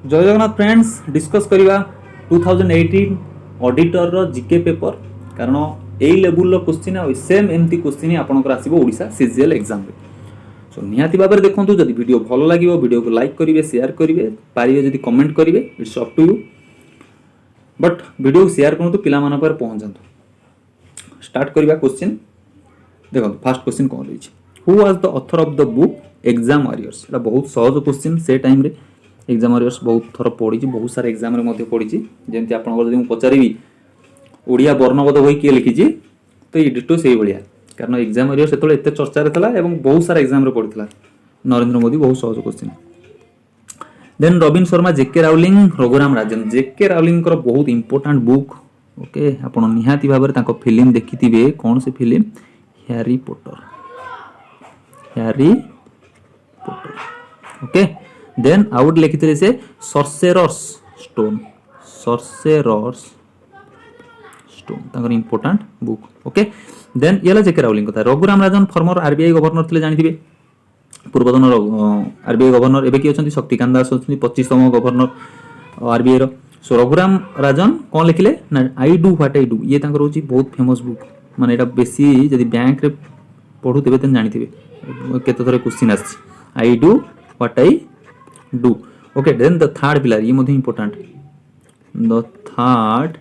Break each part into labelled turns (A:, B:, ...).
A: जय Jagannath friends, discuss करवा 2018 auditor रो GK paper. कारण यही लेवल रो क्वेश्चन आ सेम एमती क्वेश्चन ही आपनकर आसीबो ओडिशा सीजीएल एग्जाम रे। सो निहाती भाबरे देखंतु, जदि वीडियो भलो लागिवो वीडियो को लाइक करिवे, शेयर करिवे, पारिवे जदि कमेंट करिवे, it's up to you. But video को शेयर करंतु, पिला मानक पर पहुंचंतु। स्टार्ट करवा क्वेश्चन। देखंतु फर्स्ट क्वेश्चन कोन रहिछि, who was the author of the book exam warriors. एटा बहुत सहज क्वेश्चन। से टाइम रे एग्जाम वॉरियर्स बहुत थर पढ़ी, बहुत सारा एग्जाम रे मध्य पढ़ी। जेमती आपन जदि पचारि ओडिया वर्णबोध बही किए लिखी, तो ये डिटो से भाया। कारण एग्जाम वॉरियर्स से एत चर्चा था और बहुत सारा एग्जाम रे पढ़ी। नरेंद्र मोदी, बहुत सहज question. Then Robin Sharma, J K Rowling, Raghuram Rajan. J K Rowling बहुत इंपोर्टेंट बुक। ओके, आप निहाती भाव में फिल्म देखी कौन से film, Harry Potter. Harry Potter. Okay, then आउट लिखी से सॉर्सेरर्स स्टोन। सॉर्सेरर्स स्टोन तांकर इंपोर्टेंट बुक। ओके, देन ये जेके राउलिंग कथा। Raghuram Rajan former RBI governor थे, जानिथिबे। पूर्वतन आरबीआई गवर्नर एबे कि अछंती, शक्तिकांत दास अछंती 25तम गवर्नर आरबीआई रो। सो रघुराम राजन कौन लिखिले ना, आई डू व्हाट आई डू। ये तांकर होची बहुत फेमस बुक। माने एटा बेसी जदि बैंक रे पढुतेबे तन जानिथिबे, केते थरे क्वेश्चन आछि। I do what I do. Okay, then the third pillar, ये मध्ये important. The third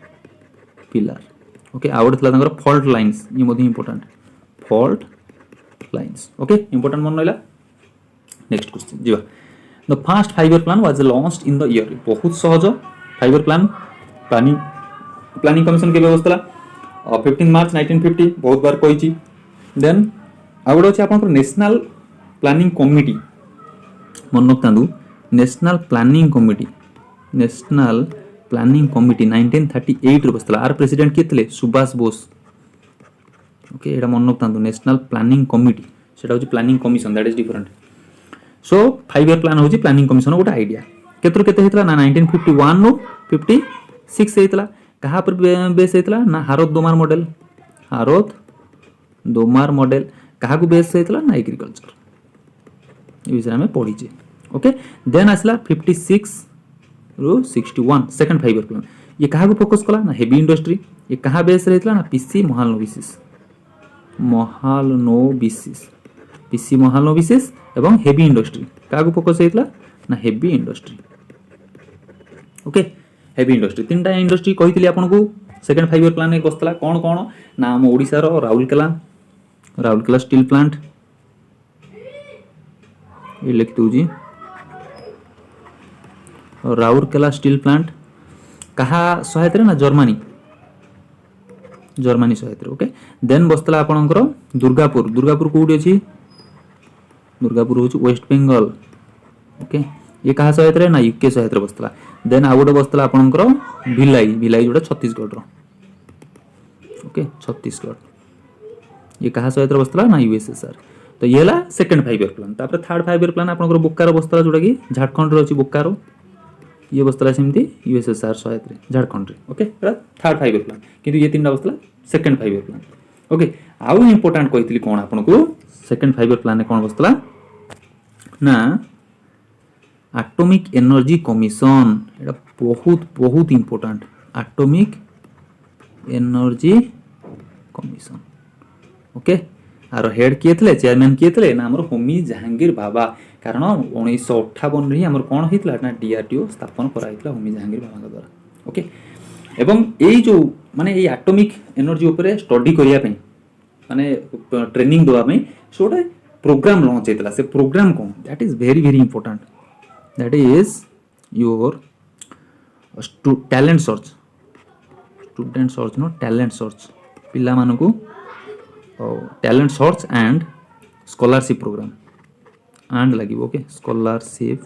A: pillar. Okay, आउट थला तांकर फॉल्ट लाइंस। ये मध्ये important, fault lines. Okay, important मन रहला। नेक्स्ट क्वेश्चन जीवा। The first 5 year plan was launched in the year. बहुत सहज। 5 ईयर प्लान प्लानिंग कमिशन के व्यवस्था 15 मार्च 1950। बहुत बार कही। देन आउट अछि आपनकर नेशनल प्लानिंग कमिटी। मन रखतांदु, national planning committee. National planning committee 1938 रे बसला। आर प्रेसिडेंट किए थे, सुभाष बोस। ओके, एटा मन रखतांदु, नेशनल प्लानिंग कमिटी। सेटा होची planning commission, that is different. So 5 year plan होची प्लानिंग कमिशन गोटे आइडिया। केतर केते हेतला ना 1951 नो 56 हेतला। कहा पर बेस हेतला ना, हारोत दोमार मॉडल। हारोत दोमार मॉडल कहा को बेस हेतला ना, एग्रीकल्चर। ये विषय में पढ़ी। ओके, देन आसला 56 रु 61 सेकंड 5 ईयर प्लान। ये कहा को फोकस कला ना, हेवी इंडस्ट्री। ये कहा बेस रहतला ना, पीसी महालनोबिसिस। महालनोबिसिस, पीसी महालनोबिसिस एवं हेवी इंडस्ट्री। कहा को फोकस हेतला ना, heavy industry. Okay, heavy industry. तीनटा इंडस्ट्री कहितली आपन को सेकंड 5 ईयर प्लान में बसतला। कौन कौन ना, हम ओडिसा रो राउरकेला स्टील प्लांट। ये लिख दूजी, राउरकेला स्टील प्लांट। कहा सहायता ना, जर्मनी सहायता। ओके, देन बसतला आपनकर दुर्गापुर। दुर्गापुर कोठी अछि, दुर्गापुर होछि वेस्ट बंगाल। ओके, ये कहा सहायता ना, यूके सहायता बसतला। देन आउट बसतला आपनकर भिलाई जोटा छत्तीसगढ़ रो। ओके, छत्तीसगढ़। ये कहा सहायता बसतला ना, यूएसएसआर। तो ये हला सेकंड 5 ईयर प्लान। तापर थर्ड 5 ईयर प्लान आपनकर बोकारो बसतला, जोटा कि झारखंड रो अछि बोकारो। ये बसतला सेमती यूएसएसआर सहायता झारखंड रे। Okay, third 5 year plan. किंतु ये तीनटा बसतला सेकंड 5 ईयर प्लान। ओके, आउ इंपोर्टेंट कहितली कोन आपन को सेकंड 5 ईयर प्लान ने कोन बसतला ना, एटॉमिक एनर्जी कमिशन। एटा बहुत बहुत important, atomic energy commission. Okay, आरो हेड किए थे, चेयरमैन किए थे ना, हमर होमी जहांगीर बाबा। कारण 1958 रे हमर कोन हितला ना, डीआरडीओ स्थापन करा हितला होमी जहांगीर बाबा द्वारा। ओके, एवं एई जो माने एई एटॉमिक एनर्जी ऊपर स्टडी करिया पे माने ट्रेनिंग दवा में सोडे प्रोग्राम लॉन्च हेतला। से प्रोग्राम कोन, that is very very important. That is your talent search. Student search no, talent search. पिला मानकू talent search and scholarship programme and लगी। ओके, स्कॉलरशिप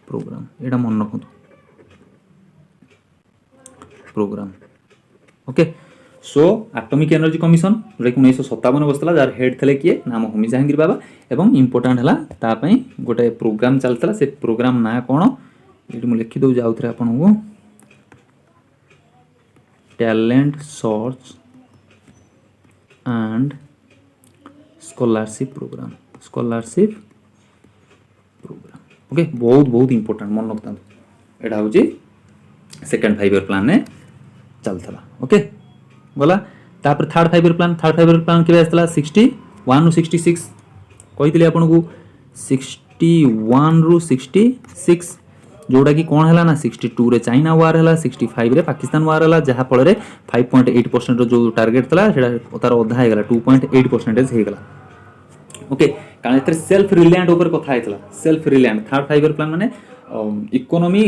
A: प्रोग्राम एटा मन रखु programme. Okay, so atomic energy commission जोटा कि 1957 बसला, जार हेड थे किए नाम होमी जहांगीर बाबा। एवं इंपोर्टेंट है तापाई गोटे प्रोग्राम चलता। से प्रोग्राम ना कौन, ये मुझे लिखी दौर आउे आपन को, talent search and scholarship programme. Scholarship programme. Okay बहुत बहुत इंपोर्टेंट मन रखता एटा हूँ सेकेंड 5 ईयर प्लान ने चलता ओके गला तापर थर्ड 5 ईयर प्लान के आसला 61 रु 66 कही आपन को 61 रु 66 जोड़ा कि कौन है ना 62 रे चाइना वार है 65 रे पाकिस्तान वार है जहाँ फल 5.8% जो टार्गेट था तार अधा है 2.8% हो गला ओके कारण एथरे सेल्फ रिलायंट ऊपर कथा हेतला self reliant third 5 year plan माने इकोनॉमी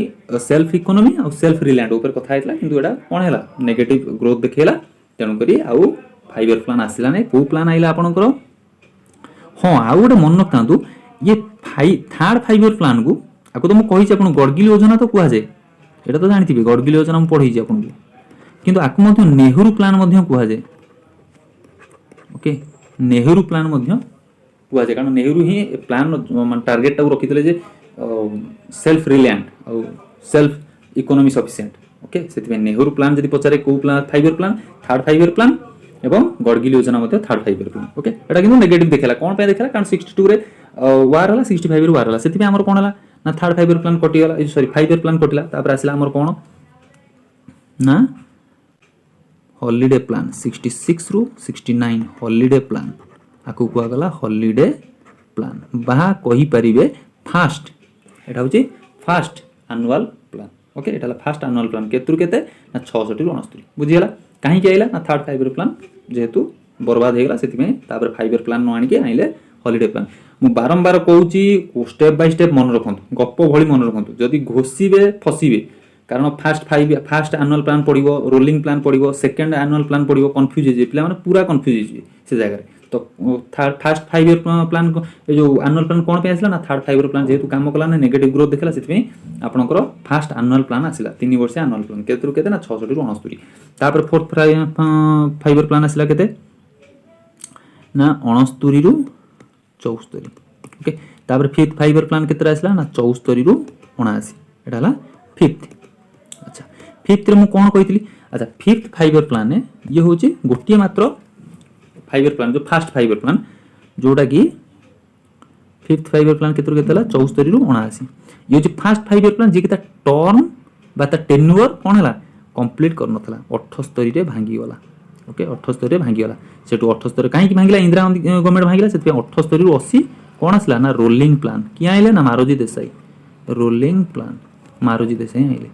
A: सेल्फ इकोनॉमी और सेल्फ रिलायंट ऊपर कथा हेतला किंतु एटा कोन हैला नेगेटिव ग्रोथ देखेला तेणु करी आउ 5 ईयर प्लान आसिला नै को प्लान आइला आपनकर हां आउ गोटे मन रखतांतु ये थर्ड 5 ईयर प्लान को आको तो मु कहि छी आपन गडगिल योजना तो कुआ जाय एटा तो जानिथिबे गडगिल योजना मु पढि छी आपन को किंतु आको मध्ये नेहरू प्लान मध्ये कुआ जाय ओके नेहरू प्लान मध्ये कुआ जाय कारण नेहरू ही प्लान मान टार्गेट टा रखितले जे सेल्फ रिलायंट और सेल्फ इकोनॉमी सफिशिएंट ओके सेति नेहरू प्लान जदि पचारे को plan 5 year plan third 5 year plan एवं गडगिल योजना मध्ये थर्ड 5 ईयर प्लान ओके एटा किंतु नेगेटिव देखेला कोन पे देखेला कारण 62 रे वार हला 65 रे वार हला सेति हमर कोन हला ना थर्ड 5 ईयर प्लान कटि गला सॉरी 5 ईयर प्लान कटिला तापर आसिला हमर कोन ना हॉलिडे प्लान 66 रु 69 हॉलिडे प्लान आकु कुआ गला हॉलिडे प्लान बहा कहि परिबे फास्ट एटा होची फास्ट एनुअल प्लान ओके एटा फास्ट एनुअल प्लान केतुर केते ना 66 रु 69 बुझी गला काहे के आइला ना थर्ड 5 ईयर प्लान जेहेतु बर्बाद हे गला सेति में तापर 5 ईयर प्लान न आनि के आइले हॉलिडे प्लान मु बारंबार कहूची स्टेप बाय स्टेप मन रखंतु गप्प भली मन रखंतु जदि घोसीबे फसीबे कारण फास्ट एनुअल प्लान पड़िबो रोलिंग प्लान पड़िबो सेकंड एनुअल प्लान पड़िबो कंफ्यूज जे पिला माने पूरा कंफ्यूज जे से जगह तो फास्ट 5 ईयर प्लान जो एनुअल प्लान कोन पे आसला ना थर्ड 5 ईयर प्लान जेतु काम कला ना नेगेटिव ग्रोथ देखला सेति आपनकर फास्ट एनुअल प्लान आसिला 3 वर्ष एनुअल प्लान केतरु केते ना 66 रु 69 तापर फोर्थ 5 ईयर प्लान आसिला केते ना 69 रु 74 ओके तापर फिफ्थ 5 ईयर प्लान केतरा आसला ना 74 रु 79 एटा हला फिफ्थ अच्छा फिफ्थ रे मु कोन कहितली अच्छा फिफ्थ 5 ईयर प्लान ने ये होची गोटिए मात्र 5 ईयर प्लान जो फास्ट 5 ईयर प्लान जोटा कि फिफ्थ 5 ईयर प्लान केतरा केतला 74 रु 79 ये जो फास्ट 5 ईयर प्लान जे केता टर्म बा ता टेन्युअर कोन हला कंप्लीट कर नथला 78 रे भांगी गला ओके 78 रे भांगी गला सेटु 78 काहे कि भांगिला इंदिरा गवर्नमेंट भांगिला सेति 78 रु 80 कोन आसला ना रोलिंग प्लान कि आइले ना मारोजी देसाई रोलिंग प्लान मारोजी देसाई आइले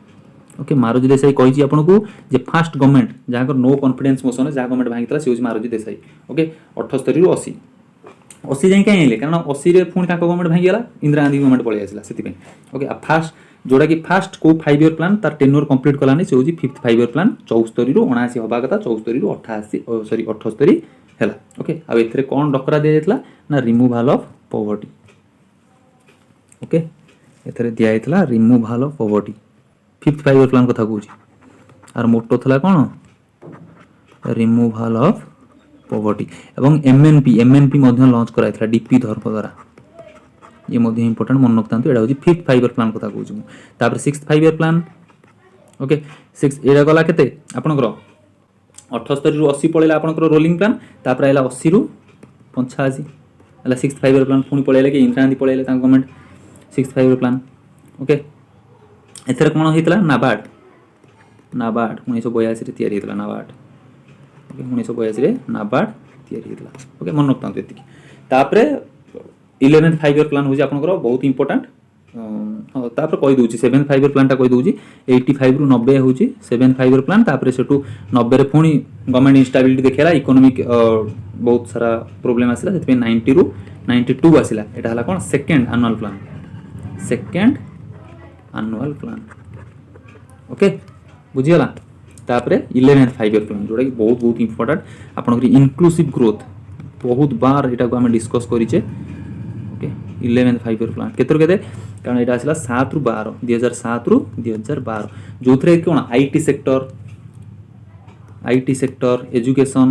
A: ओके मारोजी देसाई कहि छी आपन को जे फास्ट गवर्नमेंट जाकर नो कॉन्फिडेंस मोशन जा गवर्नमेंट भांगितला से होची मारोजी देसाई ओके 78 रु 80 80 जाई काहे आइले कारण 80 रे पुणी ताको गवर्नमेंट भांगी गला इंदिरा गांधी गवर्नमेंट पळै आसिला सेति पे ओके आ फास्ट जोड़ा कि फास्ट को 5 ईयर प्लान तार टेन्योर कंप्लीट कलानी से होची फिफ्थ 5 ईयर प्लान 74 रु 79 होबा कथा 74 रु 88 सॉरी 78 हैला ओके आ एथरे कोन डकरा दे जेतला ना रिमूवल ऑफ पॉवर्टी ओके एथरे दिया हेतला removal of poverty fifth 5 year plan कथा कहूची आर मोटो थला कोन रिमूवल ऑफ पॉवर्टी एवं एमएनपी मध्य लॉन्च कराइतला डीपी धर्म द्वारा ये मध्य इंपोर्टेंट मन रखतांतु एडा होची फिफ्थ 5 ईयर प्लान कथा कहूची मु तापर सिक्स्थ 5 ईयर प्लान ओके 6 एडा गला केते आपनकर 78 रु 80 पळेला आपनकर रोलिंग प्लान तापर आइला 80 रु 85 हला सिक्स्थ 5 ईयर प्लान पुनी पळेला कि इंदिरा गांधी पळेला ता government sixth 5 year plan okay एथरे कोन हेतला नाबार्ड 1982 रे तयारी हेतला नाबार्ड ओके 1982 रे नाबार्ड तयारी हेतला ओके मन रखतांतु एतिकी तापर 11th 5 ईयर प्लान होजी आपनकर बहुत इंपोर्टेंट तापर कहि दोची 7th 5 ईयर प्लान टा कहि दोची 85 रु 90 होची 7th 5 ईयर प्लान तापर सेटू 90 रे पुणी गवर्नमेंट इंस्टेबिलिटी देखेला इकोनॉमिक बहुत सारा प्रॉब्लम आसिला सेति 90 रु 92 आसिला एटा हला कोन सेकंड एनुअल प्लान ओके बुझी गला तापर 11th 5 ईयर प्लान जोडा कि बहुत इंपोर्टेंट आपन इनक्लूसिव ग्रोथ बहुत बार एटा को हम डिस्कस करिचे ओके 11th 5 ईयर प्लान केतर केते कारण एटा आसिला 7 रु 12 2007 रु 2012 जोथरे कोन आईटी सेक्टर एजुकेशन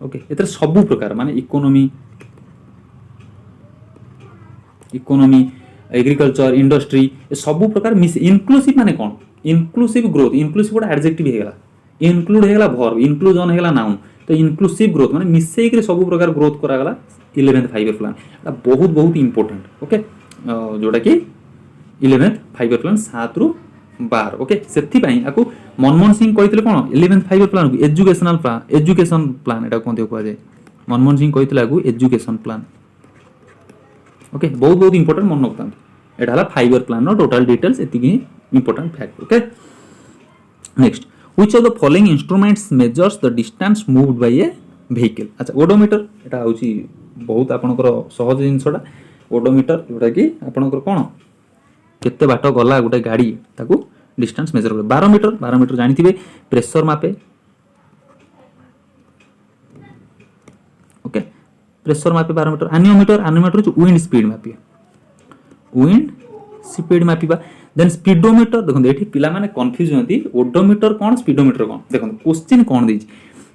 A: ओके एतर सब प्रकार माने इकोनॉमी एग्रीकल्चर इंडस्ट्री ये सब प्रकार मिस इनक्लूसिव माने कोन इनक्लूसिव ग्रोथ इनक्लूसिव गोटा एडजेक्टिव हेगला इनक्लूड हेगला वर्ब इंक्लूजन हेगला नाउन तो इनक्लूसिव ग्रोथ माने मिसई के सब प्रकार ग्रोथ करा गला 11th 5 ईयर प्लान बहुत इंपोर्टेंट ओके जोटा कि 11th फाइव प्लान 7 रु 12 ओके से मनमोहन सिंह कहते कौन 11th फाइव प्लान को एजुकेशन प्लान एटा कहते कह जाए मनमोहन सिंह कहते एजुकेशन प्लान ओके बहुत बहुत इंपोर्टेंट मन रखता एटा हला 5 year plan no total details एतिकी important fact okay next which of the following instruments measures the distance moved by a vehicle अच्छा ओडोमीटर एटा होची बहुत आपनकर सहज जिनसडा ओडोमीटर जोटा कि आपनकर कोन केते बाट गला गोटे गाड़ी ताकू डिस्टेंस मेजर करे बारोमीटर जानिथिबे प्रेशर मापे ओके प्रेशर मापे बारोमीटर एनियोमीटर विंड स्पीड मापे विंड स्पीड मापिबा देन स्पीडोमीटर देखो एठी पिला माने कंफ्यूज होती ओडोमीटर कोन स्पीडोमीटर कोन देखो क्वेश्चन कोन देछि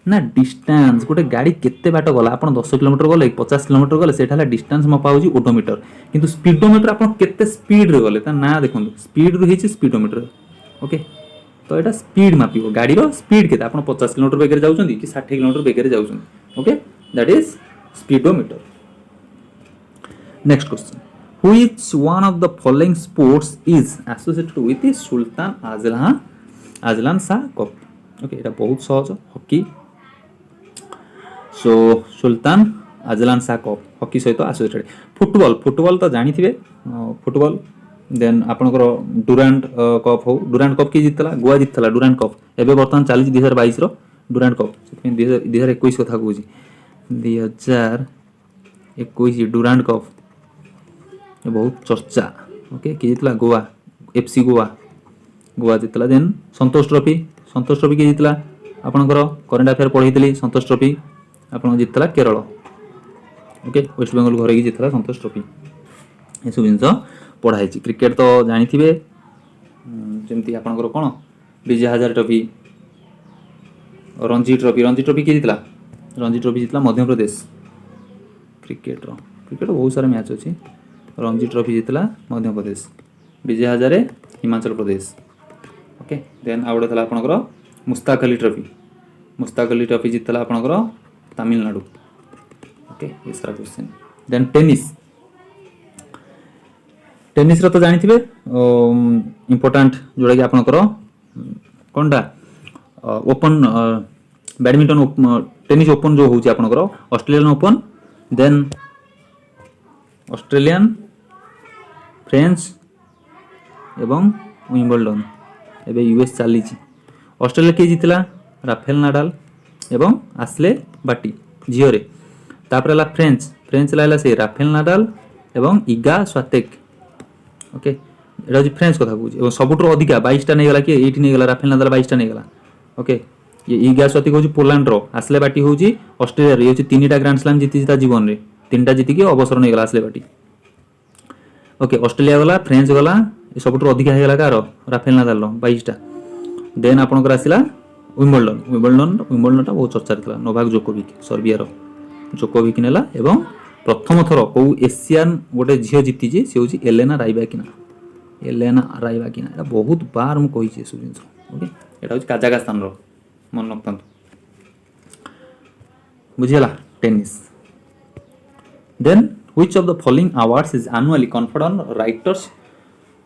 A: ना डिस्टेंस गोटे गाड़ी केते बाट गला आपण 10 किलोमीटर गले 50 किलोमीटर गले सेटा हला डिस्टेंस मपा होची ओडोमीटर किंतु स्पीडोमीटर आपण केते स्पीड रे गले ता ना देखो स्पीड रो हिची स्पीडोमीटर ओके तो एटा स्पीड मापिबो गाड़ी रो स्पीड केते आपण 50 किलोमीटर बेगे जाउछन कि 60 किलोमीटर बेगे जाउछन okay that is speedometer next question Which one of the following sports is associated with the Sultan Azlan Shah Cup? Okay, এটা बहुत सहज हॉकी सो Sultan Azlan Shah Cup hockey सहित एसोसिएटेड फुटबॉल तो जानी थिबे फुटबॉल देन आपनकर डुरांट cup हो डुरांट cup की जितला गोवा जितला डुरांट कप एबे वर्तमान चाली 2022 रो डुरांट कप 2021 कथा कहूची 2021 डुरांट कप बहुत चर्चा ओके कि जितला गोवा एफसी गोवा जितला देन संतोष ट्रॉफी की जितला आपनकर करंट अफेयर पढैतली संतोष ट्रॉफी आपन जितला केरल ओके वेस्ट बेंगल घरे की जितला संतोष ट्रॉफी ए सब जिंस पढाई छि क्रिकेट तो जानि थिबे जेमति आपनकर कोन विजय हजारे ट्रॉफी रणजी ट्रॉफी की जितला मध्य प्रदेश क्रिकेट बहुत सारा मैच अछि रणजी ट्रॉफी जितला Madhya Pradesh Vijay Hazare Himachal Pradesh okay then out थला आपनकर मुस्ताक अली ट्रॉफी जितला आपनकर तमिलनाडु ओके ये सारा क्वेश्चन देन टेनिस रो तो जानि थिबे इंपोर्टेंट जोड़ा कि आपनकर कोनडा ओपन बैडमिंटन टेनिस ओपन जो होची आपनकर Australian open then Australian French एवं विंबलडन एबे यूएस चली ऑस्ट्रेलिया के जितला राफेल नाडाल एवं आस्ले बाटी झियो रे तापर ला फ्रेंच लाइला से राफेल नाडाल एवं इगा स्वातेक ओके एटा जे फ्रेंच कथा कहूची एवं सबुटर अधिका 22 टा नै गला कि 8 नै गला राफेल नाडाल 22 टा नै गला ओके ये इगा स्वातेक होची पोलैंड रो आस्ले बाटी होची ऑस्ट्रेलिया रे होची 3टा ग्रैंड स्लैम जीती ता जीवन रे 3टा जीती के अवसर नै गला आस्ले बाटी ओके ऑस्ट्रेलिया गला फ्रेंच गला ए सबुटर अधिका हे गला कार राफेल नाडाल रो 22 टा देन आपनकर आसिला विंबलडन टा बहुत चर्चा थला नोवाक जोकोविक सर्बिया रो जोकोविक नेला एवं प्रथम थर को एशियन गोटे झियो जीती जे से होची एलेना राइबाकिना एटा बहुत बार मु कहि छै सब जिंस ओके एटा होची काजाखस्तान रो मन रखतंत बुझियला tennis then which of the following awards is annually conferred on writers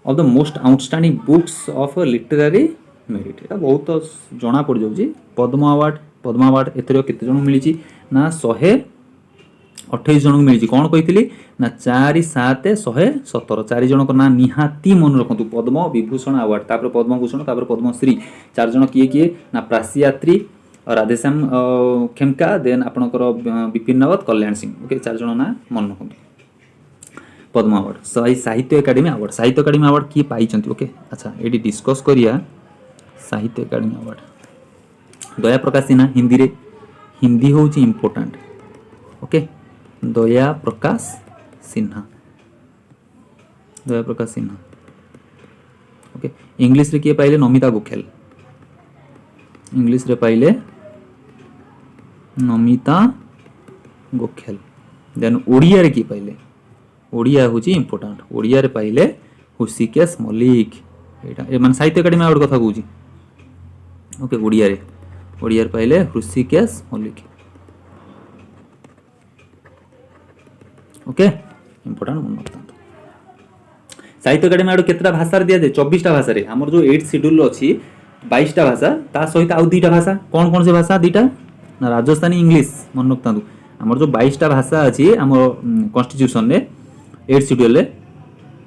A: of the most outstanding books of a literary merit एटा बहुत जणा पड़ जाउची पद्म अवार्ड एथरो केते जण मिलिची ना 128 जण मिलिची कोन कहितली ना 4 7 117 4 जण को ना निहाती मन रखंतु पद्म विभूषण अवार्ड तापर पद्म भूषण तापर पद्मश्री 4 जण किए ना प्रासीयात्री राधेश्याम खेमका देन आपनकर विपिन रावत कल्याण सिंह ओके 4 जण ना मन रखंतु पद्म अवार्ड साहित्य एकेडमी अवार्ड किए पाइचंती ओके अच्छा एडी डिस्कस करिया साहित्य एकेडमी अवार्ड दया प्रकाश सिन्हा हिंदी होची इंपोर्टेंट ओके दया प्रकाश सिन्हा ओके इंग्लिश रे किए पाइले नमिता गोखेल देन ओडिया रे किए पाइले ओडिया होची इंपोर्टेंट ओडिया रे पाइले हुसिकेश मलिक एटा ए माने साहित्य एकेडमी अवार्ड कथा कहूची ओके ओडिया रे पाइले ऋषिकेश मल्लिक ओके इंपोर्टेंट मन रखता साहित्य एकाडेमी आड़ केतटा भाषा दिया जाए 24टा भाषा रे हमर जो 8 शेड्यूल अछि 22टा भाषा ता सहित आउ 2टा भाषा कौन से भाषा 2टा ना राजस्थानी इंग्लिश मन रखतांतु हमर जो 22टा भाषा अछि हमर कॉन्स्टिट्यूशन रे 8 शेड्यूल रे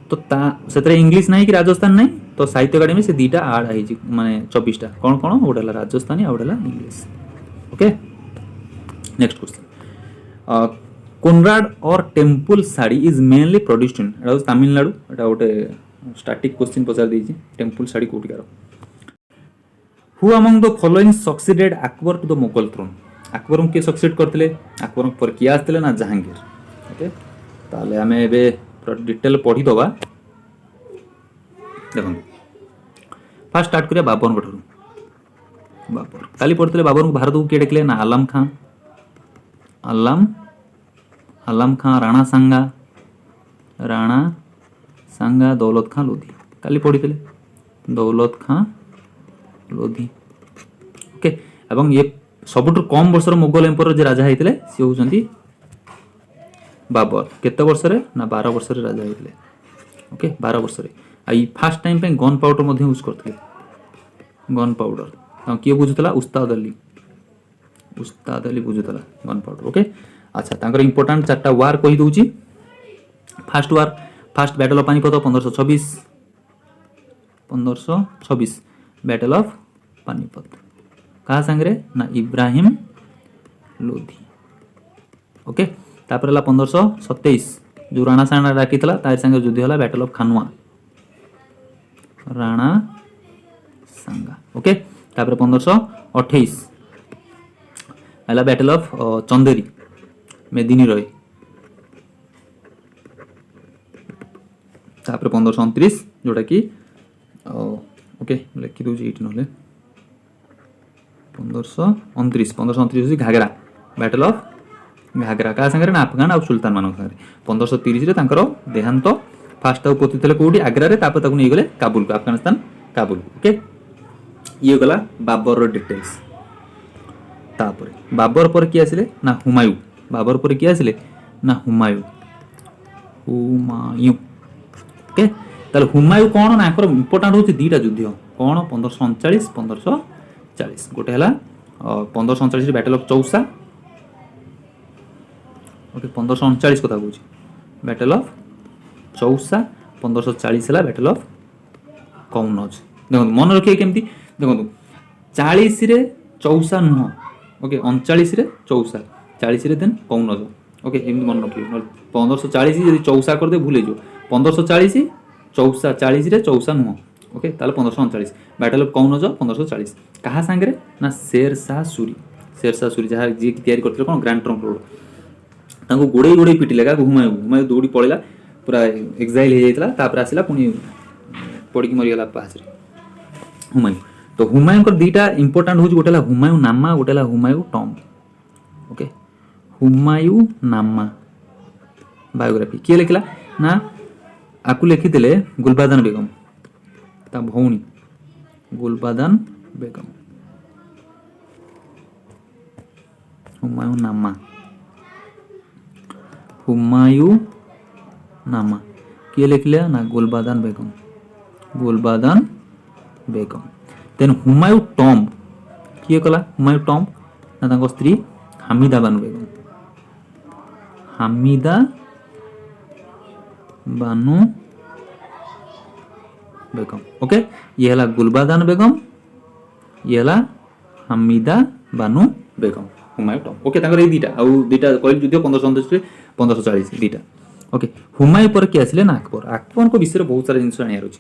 A: तो ता सेतरे इंग्लिश नाही कि राजस्थान नाही तो साहित्य एकाडेमी से 2टा ऐड आइ माने 24टा कौन कौन ओडला राजस्थानी आउडला इंग्लिश ओके नेक्स्ट क्वेश्चन कोनराड और temple sari is mainly produced in एटा तमिलनाडु एटा गोटे स्टैटिक क्वेश्चन पचार देछि टेम्पल साड़ी कोटिकार who among the following succeeded Akbar to the Mughal throne Akbar के सक्सीड करथिले अकबर पर किया आस्थिले ना जहांगीर ओके ताले हमें एबे डिटेल पढ़ी दबा देखो फास्ट स्टार्ट करिया बाबर ठू बाबर काली पढ़ते बाबर को भारत को किए डाकिले ना आलम खां राणा सांगा दौलत खां लोधी काली पढ़ी दौलत खां लोधी ओके एवं ये सबुठ कम वर्षर मुगल एम्पायर जे राजा होते सी होती बाबर केते वर्ष रे ना 12 वर्ष रे राजा होते ओके 12 वर्ष रे आई फर्स्ट टाइम पे गन पाउडर मध्ये यूज करथिले गन पाउडर किए बुझुतला उस्ताद अली बुझुतला गन पाउडर ओके अच्छा तांकर इंपोर्टेंट चारटा वार कहि दोची first battle of Panipat 1526 battle of Panipat कहा संगरे ना इब्राहिम लोधी ओके तापर 1527 जो राणा सांगा डाकितला तार संगे युद्ध होला battle of Khanwa Rana Sanga okay तापर 1528 हला बैटल ऑफ चंदेरी मेदिनी रॉय तापर 1529 जोटा कि ओके लिखि दोजी एठी नले 1529 घाघरा बैटल ऑफ घाघरा का संगे ना अफगान और सुल्तान मान संगे 1530 रे तांकर देहांत फास्ट पोती थे कोडी आग्रा रे तापर ताकू नै गले काबुल को अफगानिस्तान काबुल ओके ये गला बाबर रो डिटेल्स तापर बाबर पर की आसिले ना हुमायूं बाबर पर की आसिले ना हुमायूं ओके ताले हुमायूं कोन ना आकर इंपोर्टेंट होची दीटा युद्ध कोन 1539 1540 गोटे हला 1539 बैटल ऑफ चौसा ओके 1539 कथा कहूँ बैटल ऑफ चौसा 1540 है बैटल ऑफ कौनज देखो मन रखिए केमती देखो 40 रे चौसा नुह ओके 39 रे चौसा 40 रे देन कौनज ओके एमती मन रखिए 1540 यदि चौसा कर दे भूले जो 1540 चौसा 40 रे चौसा नुह ओके ताले 1539 बैटल ऑफ कौनज 1540 कहा सांगरे ना शेरशाह सूरी जहाँ जी तैयारी करथिले कोन ग्रैंड ट्रंक रोड तांको गोड़े पिटिले का हुमायूं दौड़ी पळेला पूरा एक्साइल हो जाइतला तापर आसिला पुनी पड़ी मरी गला पास रे हुमायूं तो हुमायूं को दीटा इंपोर्टेंट हो गोटेला हुमायूं नामा गोटेला हुमायूं टॉम्ब ओके हुमायूं नामा बायोग्राफी किए लिखला ना आकु लिखिथिले गुलबादन बेगम ता भौणी गुलबादन बेगम हुमायूं नामा किए लिखले ना गुलबादन बेगम देन हुमायूं टॉम्ब किए कला हुमायूं टॉम्ब ना तांको स्त्री हामिदा बानु बेगम ओके ये हला गुलबादन बेगम ये हला हामिदा बानु बेगम हुमायूं टॉम्ब ओके तांकर ए दीटा आ दीटा कहल जुदियो 1529 1540 दीटा ओके हुमायूं पर के आसिले ना अकबर को विषय बहुत सारा जिनिस आनियार अछि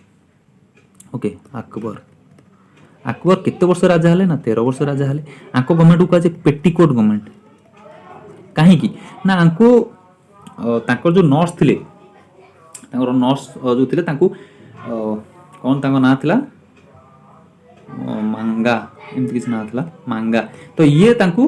A: ओके अकबर केते वर्ष राजा हले ना 13 वर्ष राजा हले आंको गवर्नमेंट को आज पेटीकोट गवर्नमेंट काहे की ना आंको तांकर जो नर्स थिले तांकर नर्स जो थिले तांको कोन तांको ना थिला मांगा एमति किछ ना थिला मांगा तो ये तांको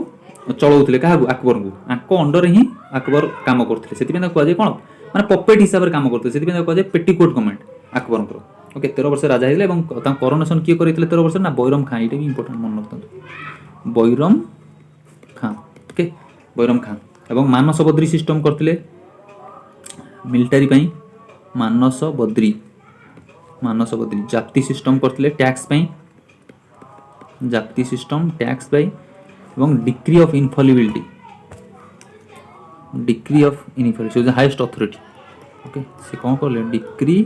A: चलाउथिले काहा अकबर को आंको अंडर ही अकबर काम करथिले सेति पे कहजे कोन माने पपेट हिसाब रे काम करथिले सेति पे कहजे पेटीकोट गवर्नमेंट अकबर को ओके 13 वर्ष राजा हिले एवं ता कोरोनेशन किए करिथिले 13 वर्ष ना बैरम खान इटे भी इंपोर्टेंट मन रखतु बैरम खान ओके बैरम खान एवं मानस बद्री सिस्टम करथिले मिलिटरी पई मानस बद्री ମାନସବଦୀ ଜାପ୍ତି ସିଷ୍ଟम करथिले टैक्स पई जाप्ति सिस्टम टैक्स पाई एवं decree of infallibility highest authority okay से कौन कर डिक्री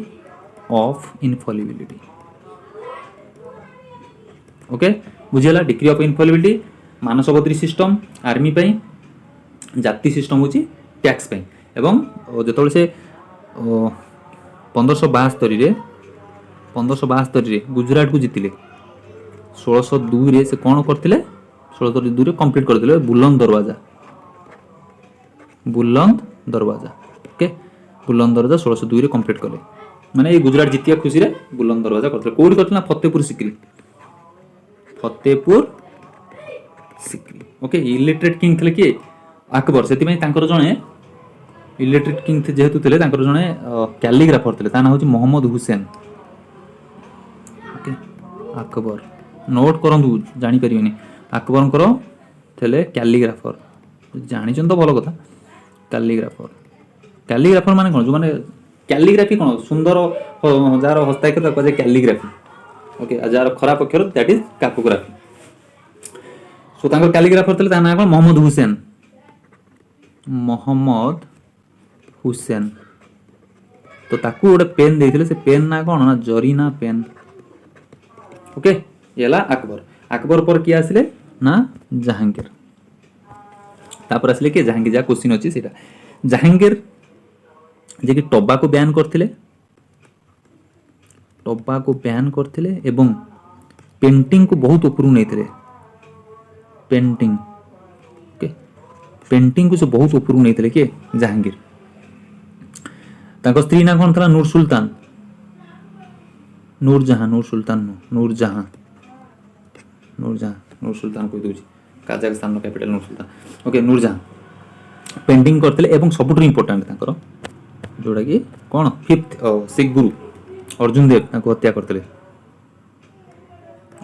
A: ऑफ इनफॉलिबिलिटी ओके बुझीगला decree of infallibility mansabdari system army पाई जाप्ति सिस्टम होची टैक्स पाई एवं जेतबेले से 1572 रे गुजरात को जीतिले 1602 रे से कौन करते 1602 रे कंप्लीट करते बुलंद दरवाजा ओके बुलंद दरवाजा 1602 रे कंप्लीट कले माने ये गुजरात जीतिया खुशी रे बुलंद दरवाजा करते कोडी करते ना Fatehpur secrete okay illiterate king थे किए अकबर से जड़े इलिटरेट किंग जेहेतु थे जड़े कैलीग्राफर थे ना हूँ मोहम्मद हुसैन ओके अकबर नोट करूँ जापर अकबर थे कैलीग्राफर जानी तो भल कथा कैलीग्राफर माने कौन जो मैंने कैलीग्राफी कौन सुंदर जार हस्ताक्षर कहे कैलीग्राफी ओके जार खराब अक्षर that is typography so calligrapher थे ना कौन मोहम्मद हुसैन तो ताकू गोटे पेन देते से पेन ना कौन ना जरीना पेन ओके ये अकबर पर किए आसिले ना जहांगीर तापर आसिले कि जहांगीर जहाँ क्वेश्चन अच्छी से जहांगीर जे कि टबाको बैन करथिले एवं पेंटिंग को बहुत ऊपर नहीं पेंटिंग ओके पेंटिंग को से बहुत ऊपर नहीं थे किए जहांगीर ताको स्त्री ना कौन था नूरजहां कोई दूसरी Kazakhstan capital Nursultan okay Nurjahan painting करथिले एवं सबुठ इंपोर्टेंट ताकर जोड़ा कि कौन फिफ्थ सिख गुरु अर्जुन देव हत्या करते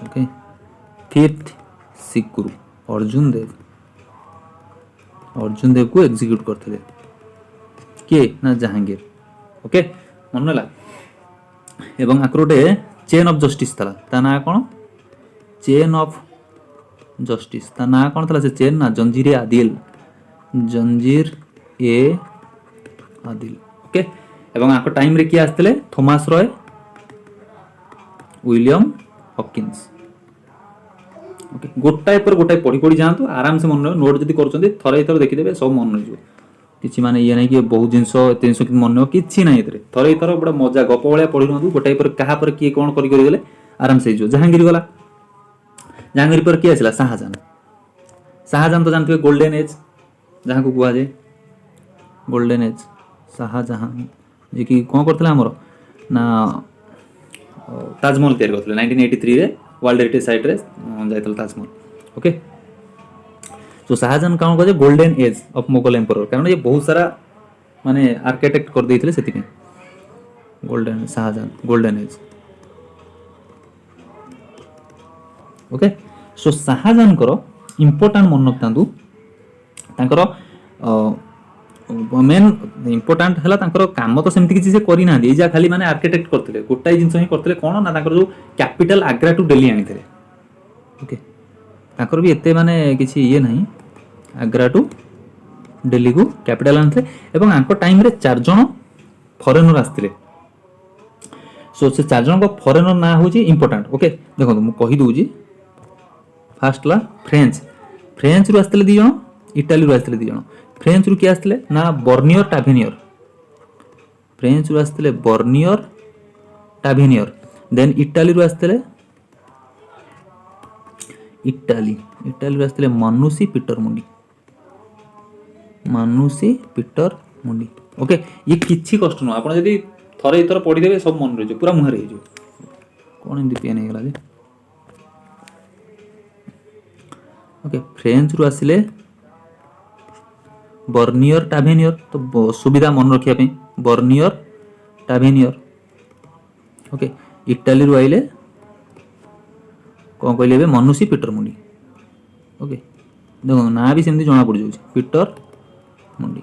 A: ओके फिफ्थ सिख गुरु अर्जुन देव को एग्जीक्यूट करते किए ना जहांगीर ओके मन है एवं आकर गोटे चेन ऑफ जस्टिस था ता ना कौन चेन ऑफ जस्टिस ता ना कौन था से चेन ना जंजीर ए आदिल ओके एवं आको टाइम रे किए आसते Thomas Roe William Hawkins okay गोटाए पर गोटाए पढ़ी पढ़ी जातु आराम से मन नोट जब कर थरे थर देखीदे सब मन रही किसी माने ये नहीं कि बहुत जिनस जिनस मन कि ना थरे थर गोटे मजा गप भाया पढ़ी ना गोटाए पर क्या पर किए कौन करगले आराम से जहांगीर गला जहांगीर पर किए आसला शाहजहां तो जानते गोल्डन एज जहाँ को कहुए गोल्डन एज शाहजहां जी कि कौन करते आमर ना ताजमहल तैयारी करते 1983 रे वर्ल्ड हेरिटेज साइट रे जाइतल ताजमहल ओके तो शाहजहां कौन कहे golden age of Mughal empire कारण ये बहुत सारा माने आर्किटेक्ट कर देइथिले सेति golden Shahjahan golden age okay so Shahjahan करो इंपोर्टेंट मन रखतांतु तांकर मेन इंपोर्टेंट है काम तो सेमती किसी से करना जा खाली माने आर्किटेक्ट करते गोटाए जिन करते कौन ना जो कैपिटल आग्रा टू दिल्ली आनी थे ओके ताकर भी एते माने किसी ये नहीं आग्रा टू दिल्ली को कैपिटल आनी थे एवं आंको टाइम रे 4 जन फॉरेनर आसते सो से 4 जन को फॉरेनर ना हूँ इंपोर्टेंट ओके देखो मुझे कही दूँ फास्ट ला फ्रेंच रू आसते 2 जन इटाली रू आसते 2 जन फ्रेंच रू किए आसते ना बर्नियर टाभेनियर देन इटाली रू आसते इटाली रू आसते मानुषी पीटर मुंडी ओके ये किसी कष्ट नुह आप थरे थर पढ़ीदे सब मन रही पूरा मुहर हो कौन एमती पेन हो गला ओके फ्रेंच रू आसिले बर्नियर टाभेनियर तो सुविधा मन रखा बर्नियर टाभेनियर ओके इटाली रू आइले कौन कहले मनुषी पीटर मुंडी ओके देखो ना भी सेमती जना पड़ जाऊँ पीटर मुंडी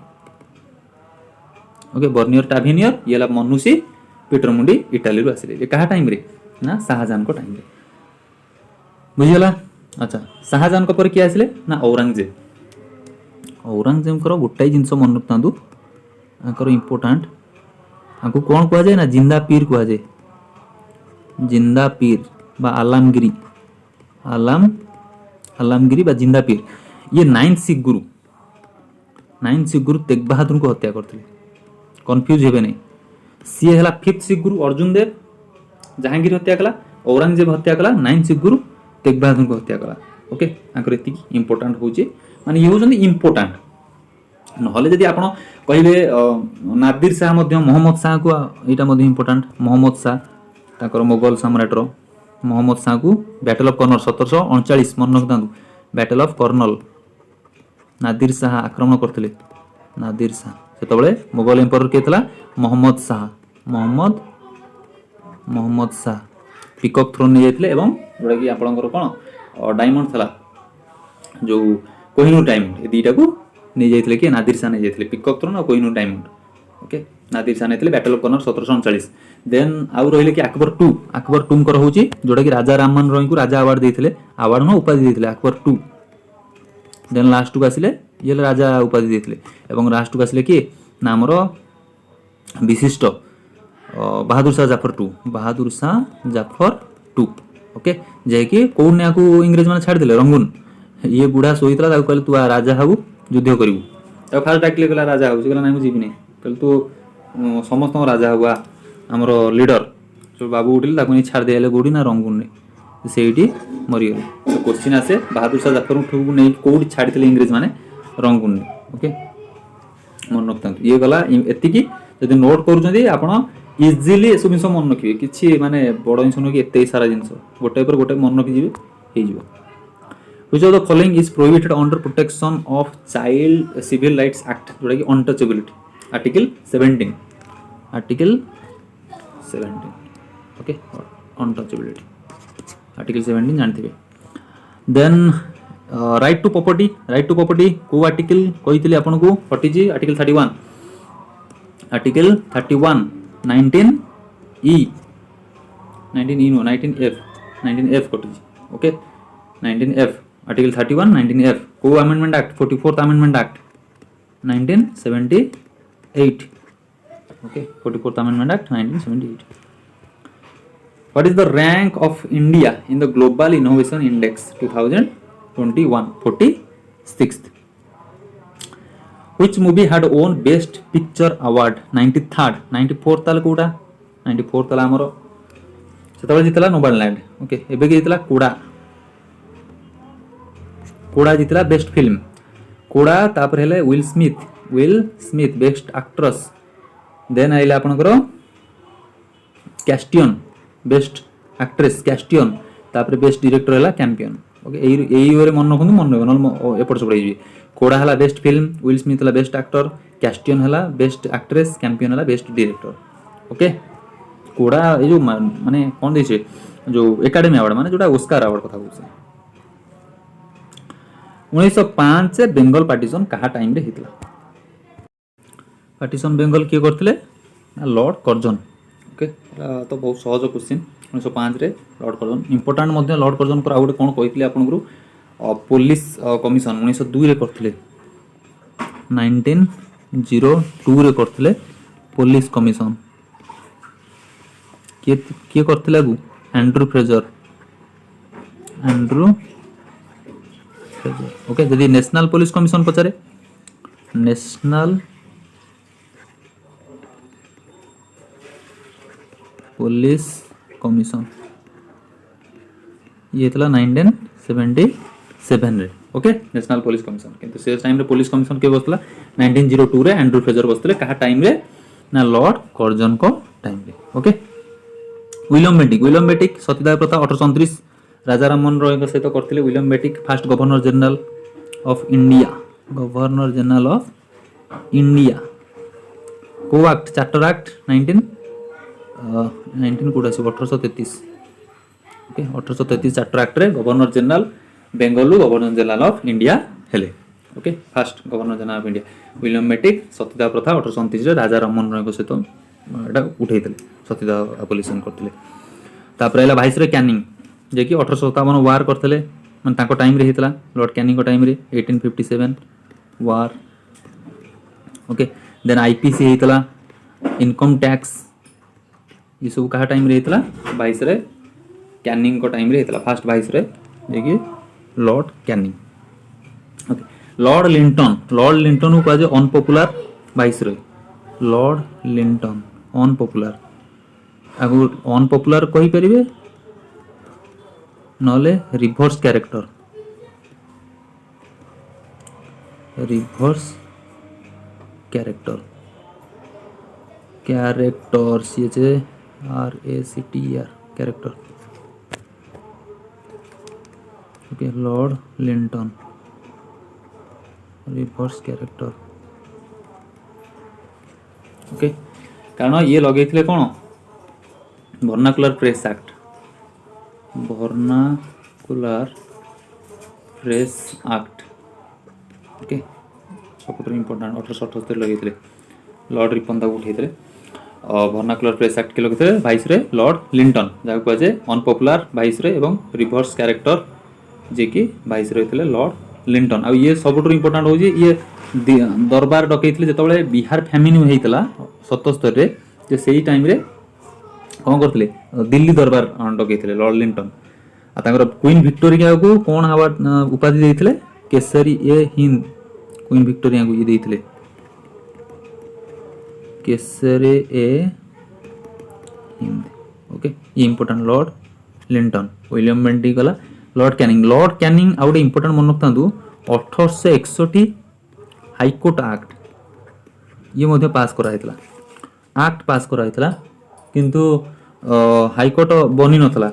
A: ओके बर्नियर टाभेनियर ये मनुषी पीटर मुंडी इटाली रु आसिले ये कहा टाइम रे ना शाहजहां को टाइम रे बुझिगला। अच्छा शाहजहां पर किए आसिले ना औरंगजेब। औरंगजेब गोटाए जिनस मन रखता इंपोर्टाट आपको कौन कह जाए ना जिंदा पीर कह जाए जिंदा पीर बा आलमगिरी आलमगिरी बा जिंदा पीर ये 9th सिख गुरु तेग बहादुर को हत्या करते कन्फ्यूज हे नहीं सी है 5th सिख गुरु अर्जुन देव जहांगीर हत्या कला औरंगजेब हत्या कला 9th सिख गुरु तेग बहादुर को हत्या कला ओके ये इंपोर्टाट हूँ माने ये हूँ इंपोर्टाट नहले जदि आपण कहिबे नादिर शाह मोहम्मद शाह को यहाँ इंपोर्टाट मोहम्मद शाह ताकर मोगल सम्राटर मोहम्मद शाह को बैटल ऑफ कर्नल 1739 मन रखता बैटल ऑफ कर्नल नादिर शाह आक्रमण करते नादिर शाह से मोगल एम्पायर किए था मोहम्मद शाह पिकॉक थ्रोन नहीं जाते जोटा कि आपंकर कौन डायमंड था जो कोहिनूर डायमंड ये दुईटा को नहीं जाते कि नादिर शाह नहीं जाते पिकॉक थ्रोन और कोहिनूर डायमंड ओके नादिर शाह नहीं बैटल ऑफ कर्नल 1739 देन आउ रही कि अकबर टू हूँ जोटा कि राजा राममोहन रॉय को राजा अवार्ड देते अवार्ड न उपाधि देते अकबर टू देन लास्ट को आसिले ये राजा उपाधि देते एवं लास्ट को आसिले किए ना आमर विशिष्ट बहादुर शाह जाफर टू ओके जैकि कौन या इंग्रेज मैंने छाड़दे रंगून ये बुढ़ा शोता कहले तू राजा हाबू युद्ध करू फास्ट डाकिले कहला राजा हाबू कहला नहीं मुझे कहले तू समस्त राजा हाबू आमर लीडर जो बाबू उठिले ताको नहीं छाड़ दिया कौटी ना रंगून ने से मरीगले तो क्वेश्चन आसे बहादुर शाह जाफर टू को नहीं कौटी छाड़ी इंग्रेज मैंने रंगून ने ओके मन रखता ये गला एतिकी जदि नोट करूँ आप इजिली ये सब जिन मन रखिए कि माने बड़ जिन नुह कि एत सारा जिन गोटे पर गोटे मन रखी हो Which of the following is prohibited under protection of Child Civil Rights Act जोटा कि untouchability article 17 okay untouchability article 17 जानते देन राइट टू प्रॉपर्टी को आर्टिकल कही आपन को फटी आर्टिकल 31 19F कटी ओके 19F आर्टिकल 31 19F को amendment act 44th amendment act 1978 okay 44th amendment act 1978 What is the rank of India in the Global Innovation Index 2021 46th Which movie had won Best Picture Award 93rd 94th ताल Kota 94th ताल हमरो सेतबे जितला नोबेलैंड okay एबे के जितला कोड़ा जितला best film कोड़ा तापर हेले विल स्मिथ बेस्ट एक्ट्रेस देन आइला आपनकर कैस्टियन बेस्ट एक्ट्रेस कैस्टियन तापर बेस्ट डायरेक्टर हैला कैंपियन ओके एई ओरे मन रखु मन न एपट सपड़ होई कोड़ा हैला बेस्ट फिल्म विल स्मिथ हैला बेस्ट एक्टर कैस्टियन हैला बेस्ट एक्ट्रेस कैंपियन हैला बेस्ट डायरेक्टर ओके कोड़ा ए जो माने कोन देछे जो एकेडमी अवार्ड माने जोटा ऑस्कार अवार्ड कथा कहूछे 1905 से बेंगल पार्टीशन कहा टाइम रे हितला पार्टीशन बेंगल किए करथिले लॉर्ड कर्जन ओके तो बहुत सहज क्वेश्चन 1905 रे लॉर्ड कर्जन इंपोर्टेंट मध्ये लॉर्ड कर्जन पर आउट कोन कहितले आपन गुरु पुलिस कमिशन 1902 रे करथिले 1902 रे करथिले पुलिस कमिशन किए करथिले गु एंड्रू फ्रेजर ओके जदि नेशनल पुलिस कमिशन पचारे नेशनल पुलिस कमिशन ये थला 1977 रे ओके नेशनल पुलिस कमिशन किंतु से टाइम रे पुलिस कमिशन के बसला 1902 रे एंड्रू फ्रेजर बसले कहा टाइम रे ना लॉर्ड कर्जन को टाइम रे ओके विलियम बेटिक सतीदाह प्रथा 1829 राजा राममोहन रॉय सहित करथिले William Bentinck first governor general of India को एक्ट चार्टर एक्ट 19 कोड आसी 1833 ओके 1833 चार्टर एक्ट रे governor general Bengal governor general of India हेले okay first governor general of India William Bentinck सतीदाह प्रथा 1829 रे राजा राममोहन रॉय सहित एटा उठेइतले सतीदाह अबोलिशन करथिले। तापर आइला भाइसरय कैनिंग जे कि 1857 वार करथिले माने ताको टाइम रे हेतला लॉर्ड कैनिंग को टाइम रे 1857 वार। ओके देन आईपीसी हेतला इनकम टैक्स ये सब कहा टाइम रे हेतला भाइसरय कैनिंग को टाइम रे हेतला फर्स्ट भाइसरय जे कि Lord Canning. Okay Lord Lytton को कहा unpopular viceroy Lord Lytton unpopular आगु अनपॉपुलर कहि परिबे नले reverse character character C H RACTER character. Okay Lord Lytton reverse character. Okay कारण ये लगे कौन वर्नाकुलर प्रेस एक्ट ओके सब इंपोर्टेंट 1878 लगे लॉर्ड रिपन तक उठे वर्नाकुलर प्रेस एक्ट के लगे भाइसरय लॉर्ड लिंटन जहाँ कहुए अनपॉपुलर भाइसरय एवं रिवर्स कैरेक्टर जे कि भाइसरय थे लॉर्ड लिंटन। आ ये सब इंपोर्टेंट हो ये दरबार डकई जो बिहार फैमिन होता 77 जे से टाइम रे कौन करते दिल्ली दरबार डकई लॉर्ड लिंटन। आ क्वीन विक्टोरिया को कौन अवार्ड उपाधि देते केसरी ए हिंद क्वीन विक्टोरिया को ये देते केसरी ए हिंद। ओके ये इंपोर्टेंट लॉर्ड लिंटन विलियम बेंटी गला लॉर्ड कैनिंग आ गए इंपोर्टेंट मन रखता 1861 हाईकोर्ट एक्ट ये मध्य पास कराइतला एक्ट पास कराइतला किंतु हाईकोर्ट बनी नथला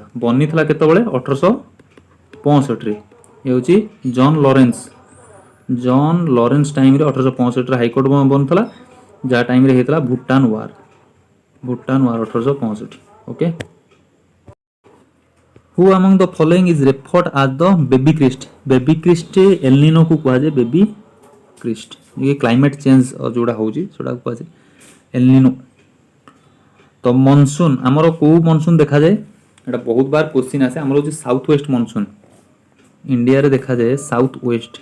A: केतबेले 1865 रे ये होची जॉन लॉरेंस टाइम रे 1865 रे हाईकोर्ट बनथला जा टाइम रे हेतला Bhutan war 1865। Okay who among the following is referred as the baby Christ El Nino को कहा जाए बेबी क्रिस्ट ये क्लाइमेट चेंज जोड़ा होची जोड़ा कहा जाए एलनिनो। तो मॉनसून आमर को मॉनसून देखा जाए एटा बहुत बार क्वेश्चन आसे आमर होची साउथ वेस्ट मॉनसून इंडिया रे देखा जाए साउथ वेस्ट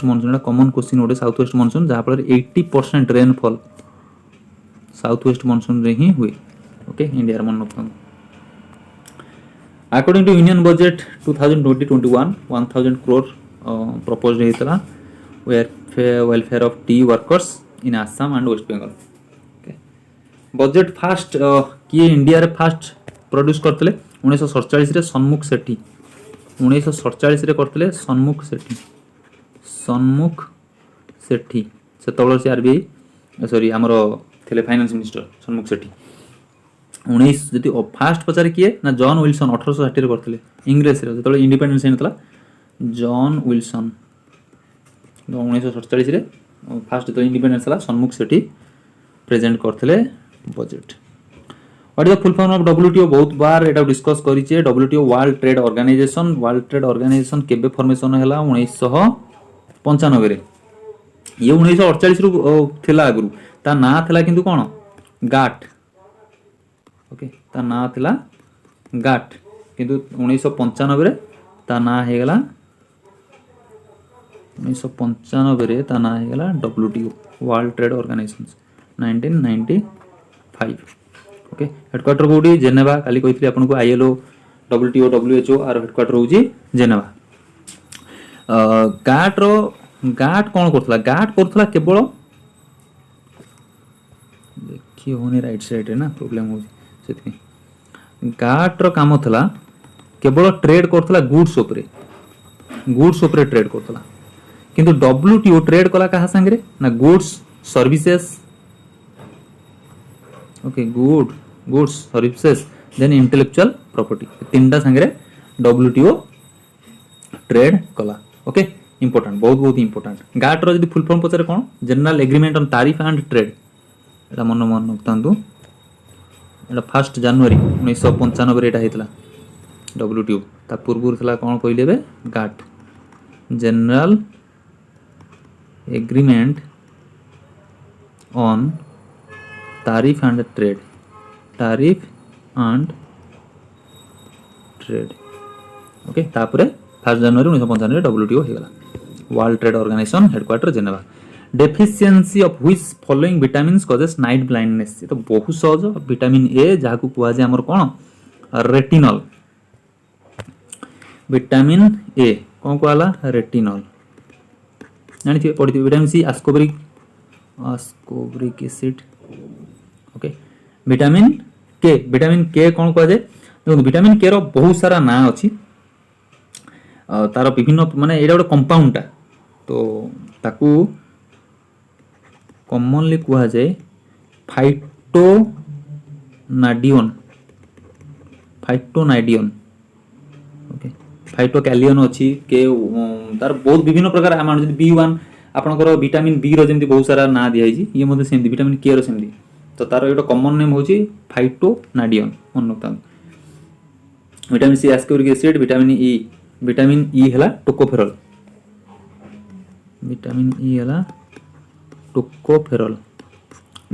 A: मॉनसून एटा कॉमन क्वेश्चन ओडे साउथ वेस्ट मॉनसून जहाँ पर 80% रेनफॉल साउथ वेस्ट मॉनसून रे ही हुए। ओके इंडिया रे मन रखन according to union budget 2020-21 1000 crore proposed हेतला welfare of tea workers in Assam and West Bengal. Budget first किए इंडिया रे फास्ट प्रोड्यूस करते 1947 रे सन्मुख सेठी 1947 रे करते सन्मुख सेठी से तबल से आरबीआई सॉरी आमर थे फाइनेंस मिनिस्टर सन्मुख सेठी 19 जति फास्ट पचारे किए ना जॉन विल्सन 1860 रे करते इंग्रेस रे जो इंडिपेंडेंस होता जॉन विल्सन 1947 रे फास्ट जो इंडिपेंडेंस है सन्मुख सेठी प्रेजेंट करते budget. What is the full form of WTO बहुत बार एटा डिस्कस करिचे डब्ल्यूटीओ वर्ल्ड ट्रेड ऑर्गेनाइजेशन केबे फॉर्मेशन हैला 1995 रे ये 1948 रु थिला आगु ता ना थिला किंतु कोन गाट। ओके ता ना थिला गाट किंतु 1995 रे ता ना हे गेला 1995 रे ता ना हे गेला WTO world trade organization 1995। Okay headquarter कोडी जेनेवा काली कहितली आपन को आईएलओ डब्ल्यूटीओ डब्ल्यूएचओ आर हेडक्वार्टर होजी जेनेवा। गाट कौन करथला गाट करथला केवल देखि होने राइट साइड रे ना प्रॉब्लम हो सेति गाट रो काम थला केवल ट्रेड करथला गुड्स ऊपरे ट्रेड करथला किंतु डब्ल्यूटीओ ट्रेड कला कहा संगे ना goods services. Okay goods services then intellectual property तीनटा संगे डब्ल्यूटीओ ट्रेड कला। ओके इंपोर्टेंट बहुत इंपोर्टेंट गाट रो जदी फुल फॉर्म पचारे कोन general agreement on tariff and trade एटा मन रखतांतु एटा 1 जनवरी 1995 रे एटा हेतला डब्ल्यूटीओ ता पूर्व थला कोन कहलेबे GATT general agreement on tariff and trade, tariff and trade. Okay तापर 1 जनवरी 1995 डब्ल्यूटीओ हो गला, world trade organisation headquarter Geneva. Deficiency of which following vitamins causes night blindness, तो बहुत सहज, विटामिन ए जहाँ को कुआ जाय हमर कोन रेटिनॉल, विटामिन ए कौन कहला रेटिनॉल जानी थे पढ़ी, vitamin C ascorbic acid. Okay vitamin K कौन कह जाए, देखो विटामिन के रो बहुत सारा ना अच्छी, तार विभिन्न माने एटा गोटे कंपाउंडटा, तो ताकू कॉमनली कहा जाए फाइटोनाइडियन, फाइटोनाइडियन। ओके फाइटोकैलियन अच्छी के तार बहुत विभिन्न प्रकार आम B1 आपनकर विटामिन बी रो जेमती बहुत सारा ना दिया है, ये मते सेमती विटामिन के रो सेमती, तो तार एटा कॉमन नेम होची फाइटोनाइडियन मन रखता। Vitamin C ascorbic acid, vitamin E हला टोकोफेरॉल, विटामिन ई हला टोकोफेरॉल।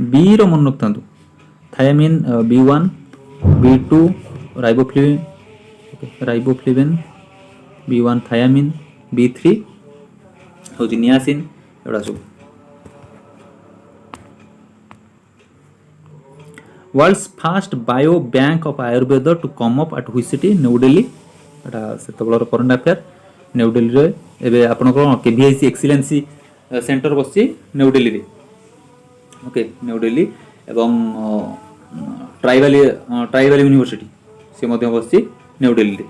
A: बी रो मन रखता thiamine B1 B2 riboflavin, okay riboflavin B1 thiamine, B3 होची नियासिन, एडा सब। World's first bio bank of Ayurveda to come up at which city, New Delhi, एटा सेतबलर करंट अफेयर न्यू दिल्ली रे। एबे आपन को केवीआईसी एक्सीलेंसी सेंटर बसची न्यू दिल्ली रे, ओके न्यू दिल्ली, एवं ट्राइबल यूनिवर्सिटी से मध्य बसची न्यू दिल्ली रे।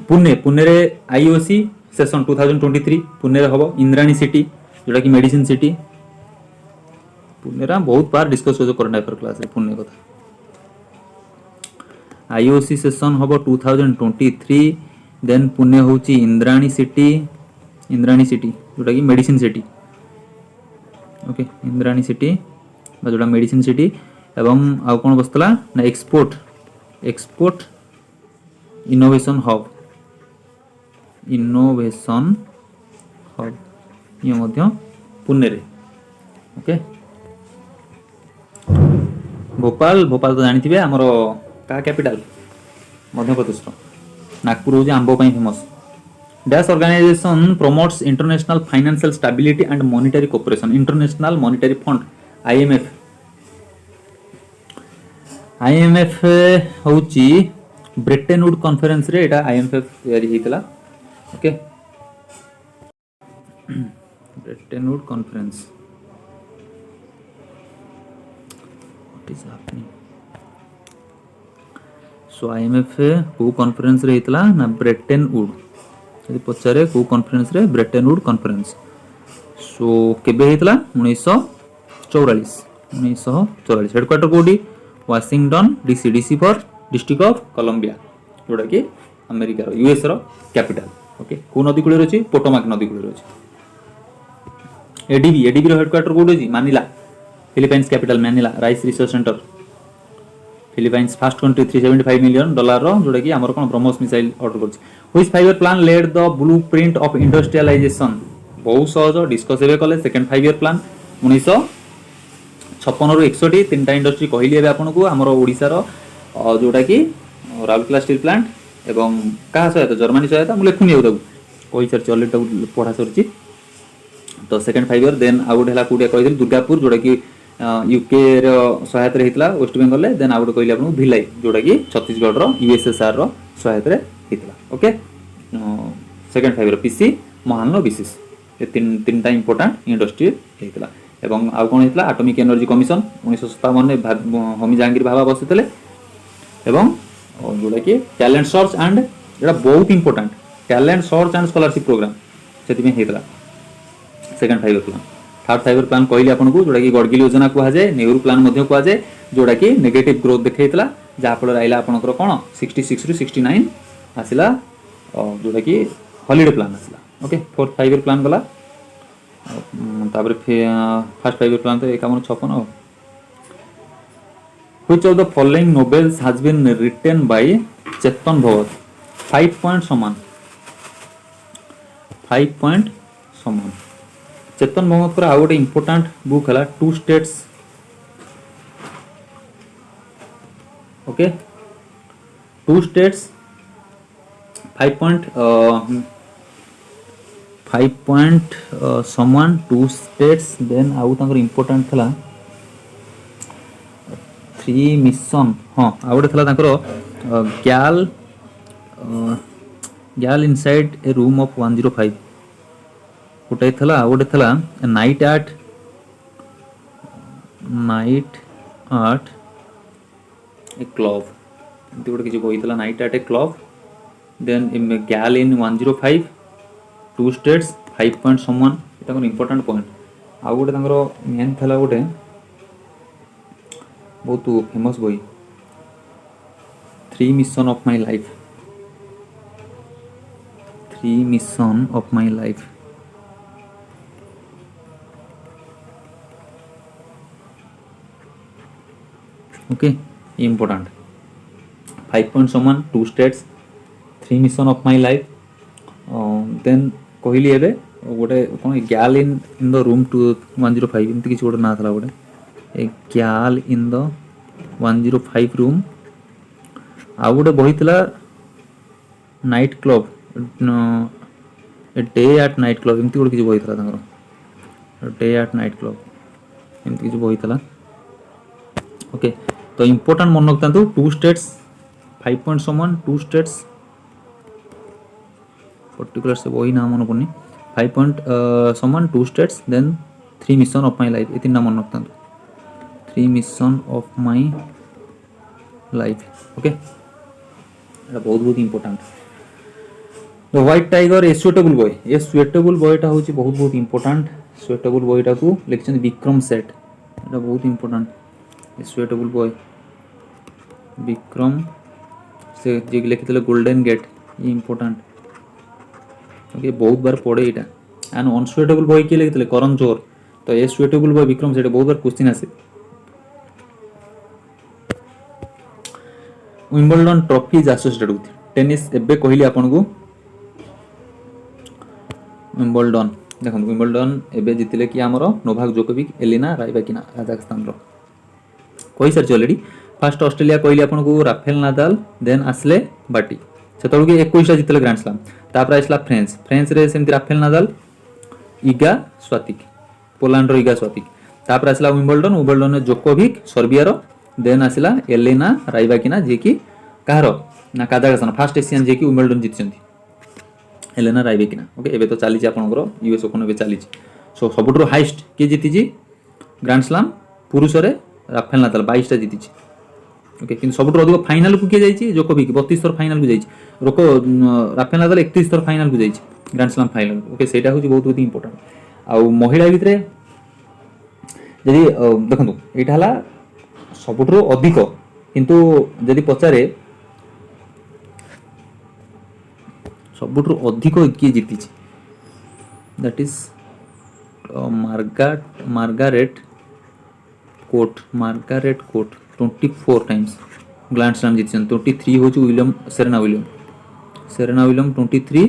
A: पुणे रे आईओसी सेशन 2023 पुणे रे हबो, इंद्राणी सिटी जोटा कि मेडिसिन सिटी, पुणे रा बहुत बार डिस्कस हो करंट अफेयर क्लास रे पुणे कथा। आईओसी सेशन हबो 2023, देन पुणे होची इंद्राणी सिटी जोटा कि medicine city, okay Indrani city जोटा मेडिसिन सिटी। एवं आउ कोन बसतला ना एक्सपोर्ट इनोवेशन हब ये मध्य पुणे रे। ओके भोपाल तो जानी थे आमर का कैपिटल मध्य प्रदेश, नागपुर हूँ आंब famous. Dash organization promotes international financial stability and monetary cooperation, international monetary fund IMF होची ब्रेटन वुड कॉन्फ्रेंस रे एटा आईएमएफ यारी हितला। Okay Bretton Wood conference what is happening, so IMF को कॉन्फ्रेंस रे हितला ना ब्रेटन वुड, यदि पचारे को कॉन्फ्रेंस रे ब्रेटन वुड कॉन्फ्रेंस, सो केबे हितला 1944 हेडक्वार्टर कोडी Washington DC for district of Columbia जोटा कि अमेरिका रो यूएस रो कैपिटल। ओके को नदी कूल अछि पोटोमाक नदी कूल अछि। एडीबी रो हेडक्वार्टर कोडी अछि Manila, Philippines capital Manila. Rice research centre Philippines first country $375 million रो जोटा कि हमर कोन ब्रह्मोस मिसाइल ऑर्डर करछि। Which 5 year plan led the blueprint of industrialisation, बहुत सहज डिस्कस हेबे कले। सेकंड 5 ईयर प्लान 1956 रु 61 तीनटा इंडस्ट्री कहली एबे आपन को हमर ओडिसा रो जोटा कि राउरकेला स्टील प्लांट एवं कहा सहायता जर्मनी सहायता मु लेखुनी हो ताकू कहि चर्च ऑलरेडी पढ़ा सरछि। तो सेकंड 5 ईयर देन आउट हला कुडिया कहि दुर्गापुर जोटा कि यूके रो सहायता हितला वेस्ट बंगाल रे। देन आउट कहली आपन भिलाई जोटा कि छत्तीसगढ़ रो यूएसएसआर रो सहायता रे हितला। ओके सेकंड 5 ईयर पीसी महान रो विशेष ये तीनटा इंपोर्टेंट इंडस्ट्री हितला। एवं आउ कोन हितला एटॉमिक एनर्जी कमिशन 1957 ने होमी जहांगीर भाभा बसितले। एवं जोटा कि टैलेंट सर्च एंड एटा बहुत important talent search and scholarship programme सेति में हितला second 5 year plan. Third 5 year plan कहली आपन को जोटा कि गडगिल योजना को जाए, नेहरू प्लान मध्य को जाए जोटा कि नेगेटिव ग्रोथ देखैतला जा फल आइला आपनकर कोन 66 रु 69 आसिला जोटा कि हॉलिडे प्लान आसिला। ओके फोर्थ 5 ईयर प्लान गला तापर फर्स्ट 5 ईयर प्लान तो 51-56। Which of the following novels has been written by Chetan Bhagat? 5 point समान चेतन भगत आउ गोटे इंपोर्टाट बुक है two states okay two states 5 someone two states then आउ तांकर इंपोर्टाट थला 3 मिशन हाँ आउ गोटे थला तांकर गैल इनसाइड ए रूम ऑफ 105 गोटे थला आउ गोटे थला नाइट एट ए क्लब एमती गोटे किसी बही थला नाइट एट ए क्लब देन गैल इन 105 टू स्टेट्स 5 पॉइंट समवन तांकर इंपोर्टाट पॉइंट आउ गोटे तांकर मेन थला गोटे बहुत फेमस बही 3 mission of my life 3 mission of my life okay important 5 point someone two states 3 mission of my life then कहली एबे गोटे कौन गैल इन द रूम 105 एमती किसी गोटे ना था गोटे ए गैल इन द 105 रूम आउ गोटे बही थला night club a day at night club एमती गोटे किसी बही थला तांकर डे एट नाइट क्लब एमती किसी बही थला ओके तो इंपोर्टाट मन रखता two states 5 point someone two states particular से वही नाम मन पड़नी 5 point someone two states then 3 mission of my life ये तीन नाम मन रखता 3 mission of my life okay बहुत बहुत इंपोर्टाट तो व्हाइट टाइगर ए स्वेटेबल बॉयटा हूँ बहुत बहुत इंपोर्टाट स्वेटेबल बॉयटा को लिखिं विक्रम सेठ यहाँ बहुत इंपोर्टाट स्वेटेबल बॉय विक्रम से लिखी गोल्डन गेट ये इंपोर्टाट ओके बहुत बार पढ़े यहाँ एंड अनस्वेटेबल बॉय किए लिखते करण जोहर तो ये स्वेटेबल बॉय विक्रम सेठ बहुत बार क्वेश्चन आसे Wimbledon trophy is associated with tennis एबे कहली आपन को विंबलडन देखो विंबलडन एबे जितिले कि हमरो नोवाक जोकोविक एलिना राइबाकिना काजाखस्तान रो कहि सारछ ऑलरेडी फर्स्ट ऑस्ट्रेलिया कहली आपन को राफेल नादाल देन आसले बाटी सेतळु के 21 टा जितले ग्रैंड स्लैम तापर आइसला फ्रेंच रे सेमति Rafael Nadal Iga Swiatek Poland रो इगा स्वातिक तापर आसला विंबलडन ने जोकोविक सर्बिया रो देन आसला एलिना राइबाकिना जे कि कहारो ना काजाखस्तान फर्स्ट एशियन जे कि विंबलडन जितचंती एलिना राइबाकिना ओके एबे तो चली आपनकर यूएस ओपन एबे चली सो सबुठरो हाईएस्ट के जीतिची ग्रैंड स्लैम पुरुष रे राफेल नादाल 22 टा जीतिची ओके किंतु सबुठरो अधिक फाइनल को के जाईची जोकोविक 32 थर फाइनल को जाईची रोको राफेल नादाल 31 थर फाइनल को जाईची ग्रैंड स्लैम फाइनल ओके सेटा होची बहुत बहुत इंपोर्टेंट आ महिला भितरे जदि देखंतु एटा हला सबुठरो अधिक किंतु जदि पचारे सबुठरो अधिक किए जीतिची that is Margaret Court 24 times grand slam जीतिछन 23 होची Serena William 23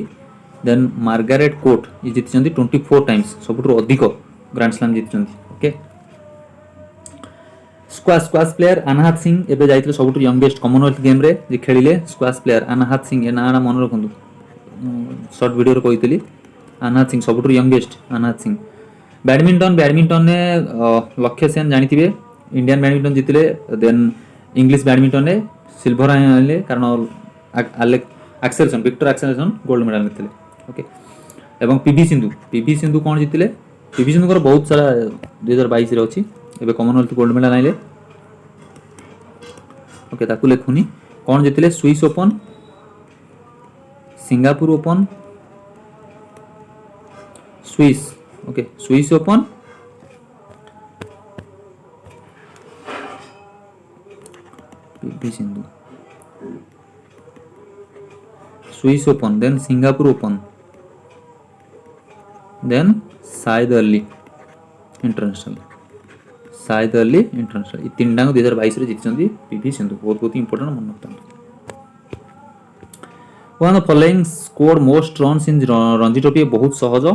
A: then Margaret Court ये जीतिछन 24 टाइम्स सबुठरो अधिक ग्रैंड स्लैम जीतिछन okay squash player Anahat Singh एबे जाइतले सबुठरो यंगेस्ट कॉमनवेल्थ गेम रे जे खेलिले स्क्वाश प्लेयर अनाहत सिंह ए नाना मन रखंतु शॉर्ट वीडियो रे कहितली अनाहत सिंह सबुठरो यंगेस्ट अनाहत सिंह बैडमिंटन ने लक्ष्य सेन जानिथिबे Indian badminton जीतिले then English badminton ने सिल्वर आइले कारण विक्टर एक्सेलसन गोल्ड मेडल लेथिले ओके एवं पीवी सिंधु कोन जीतिले पीवी सिंधु को बहुत सारा 2022 रे अछि एबे कॉमनवेल्थ गोल्ड मेडल आइले ओके ताकू लेखुनी कोन जीतिले Swiss open Singapore open Swiss okay Swiss open PV Sindhu Swiss open then Singapore open then शायद अली इंटरनेशनल ये तीन टांग 2022 रे जीतचंदी पीवी सिंधु बहुत बहुत इंपोर्टेंट मन रखता one following score most runs in Ranji trophy बहुत सहज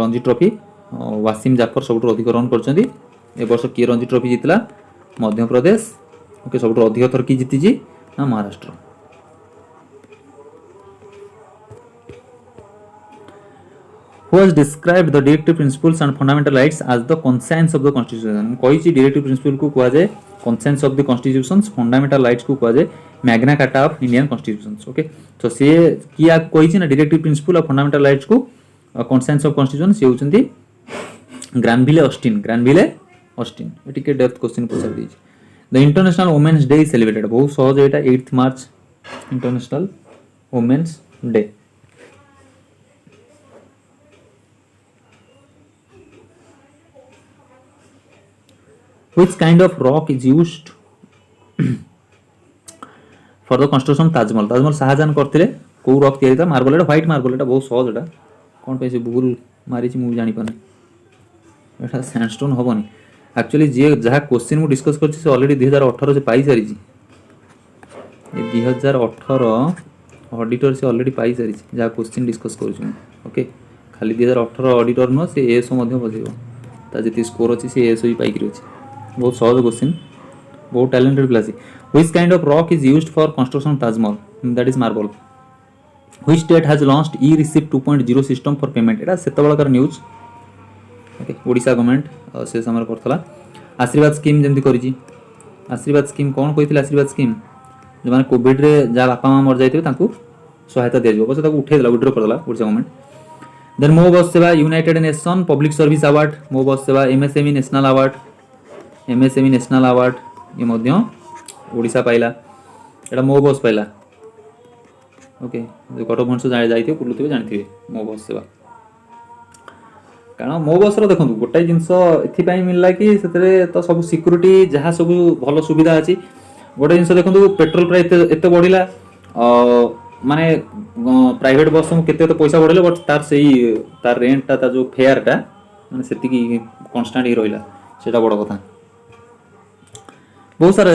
A: रणजी ट्रॉफी वासिम जाफर सब अधिक रन कर वर्ष किए रणजी ट्रॉफी जीतला मध्य प्रदेश ओके सब अधिक थर कि जीति ना Maharashtra who has described the directive principles and fundamental rights as the conscience of the constitution कही directive principle को कहा जाए conscience of the constitutions fundamental rights को कहा जाए magna carta of indian constitutions okay तो से किया कही ना directive principle और fundamental rights को conscience of constitution से होचंती ग्रानविले ऑस्टिन ये के डेप्थ क्वेश्चन पचार दी the international women's day is celebrated बहुत सहज एटा 8 March international women's day Which kind of rock is used for the construction Taj Mahal Taj Mahal Shah Jahan करथिले को रॉक तयारी था मार्बल एटा व्हाइट मार्बल एटा बहुत सहज एटा कोन पे से भूल मारी छी मु जानि पाने एटा सैंडस्टोन हबनी एक्चुअली जे जहा क्वेश्चन मु डिस्कस करछि से ऑलरेडी 2018 से पाई सारी छी ये 2018 ऑडिटर से ऑलरेडी पाई सारी छी जहा क्वेश्चन डिस्कस करू छी ओके खाली 2018 ऑडिटर न से एसओ मध्ये बजेबो ता जति स्कोर अछि से एसओ ही पाई करी अछि बहुत सहज क्वेश्चन बहुत talented place which kind of rock is used for construction Taj Mahal that is marble which state has launched E receipt 2.0 system for payment Etah सेतबळकर news okay Odisha government से समय करथला आशीर्वाद स्कीम जेमति करिछि आशीर्वाद स्कीम कोन कहिथिला आशीर्वाद स्कीम जे माने कोविड रे जा बापा मां मर जायते तांकू सहायता दिया जो बस ताकू उठे देला विड्रॉ कर देला ओडिसा गवर्नमेंट देन मो बस सेवा United nation public service award मो बस सेवा MSME national award MSME national award ये मध्य ओडिशा पाइला एटा मो बस पाइला ओके जो कटक भुवनेश्वर जाय जाइथिबे पुलुथिबे जानिथिबे मो बस सेवा कारण मो बस रो देखंतु गोटाई जिंस एथि पई मिलला कि सेतरे तो सब सिक्युरिटी जहा सब भलो सुविधा अछि गोटे जिंस देखंतु पेट्रोल प्राइस एते बढ़िला माने प्राइवेट बस में केते तो पैसा बढ़ले बट तार सही तार रेंट ता जो फेयर टा माने सेति की कांस्टेंट ही रहिला सेटा बड़ कथा बहुत सारा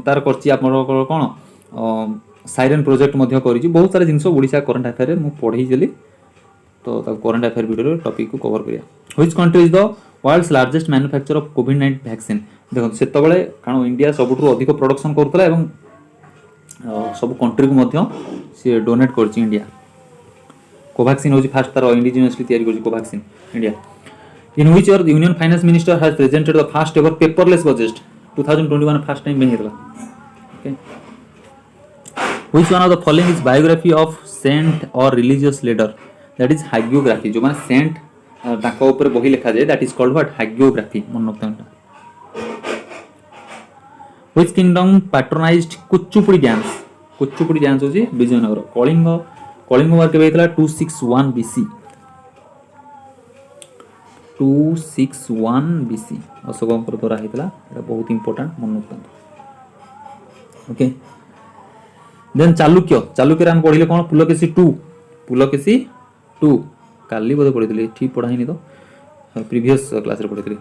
A: तार करछि आपन कोन साइरेन प्रोजेक्ट मध्ये करिछि बहुत सारा जिंस ओडिसा करंट अफेयर रे मु पढी जली तो ता करंट अफेयर वीडियो टॉपिक को कवर करिया which country is the world's largest manufacturer of कोविड-19 वैक्सीन देखो सेत बेले कारण इंडिया सबुठु अधिक प्रोडक्शन करतला एवं सब कंट्री को मध्ये से डोनेट करछि इंडिया कोवैक्सीन होछि फर्स्ट तार इंडिजिनियसली तयारी करछि Covaxin India in which your union finance minister has presented the first ever paperless budget 2021 first time बेहिरला okay which one of the following is biography of saint or religious leader that is hagiography जो माने saint ताको ऊपर बही लिखा जाय that is called what hagiography मन नक्तंटा which kingdom patronized Kuchipudi dance होची विजयनगर कलिंग वार के बेतला 261 बीसी 261 बीसी अशोकଙ୍କର द्वारा हेतला एटा बहुत इंपोर्टेंट मन नक्तंता ओके देन चालुक्य हम पढिले कोन पुलकेशी 2 काली बोध पढितले ठीक पढाइनी तो प्रीवियस क्लास रे पढितले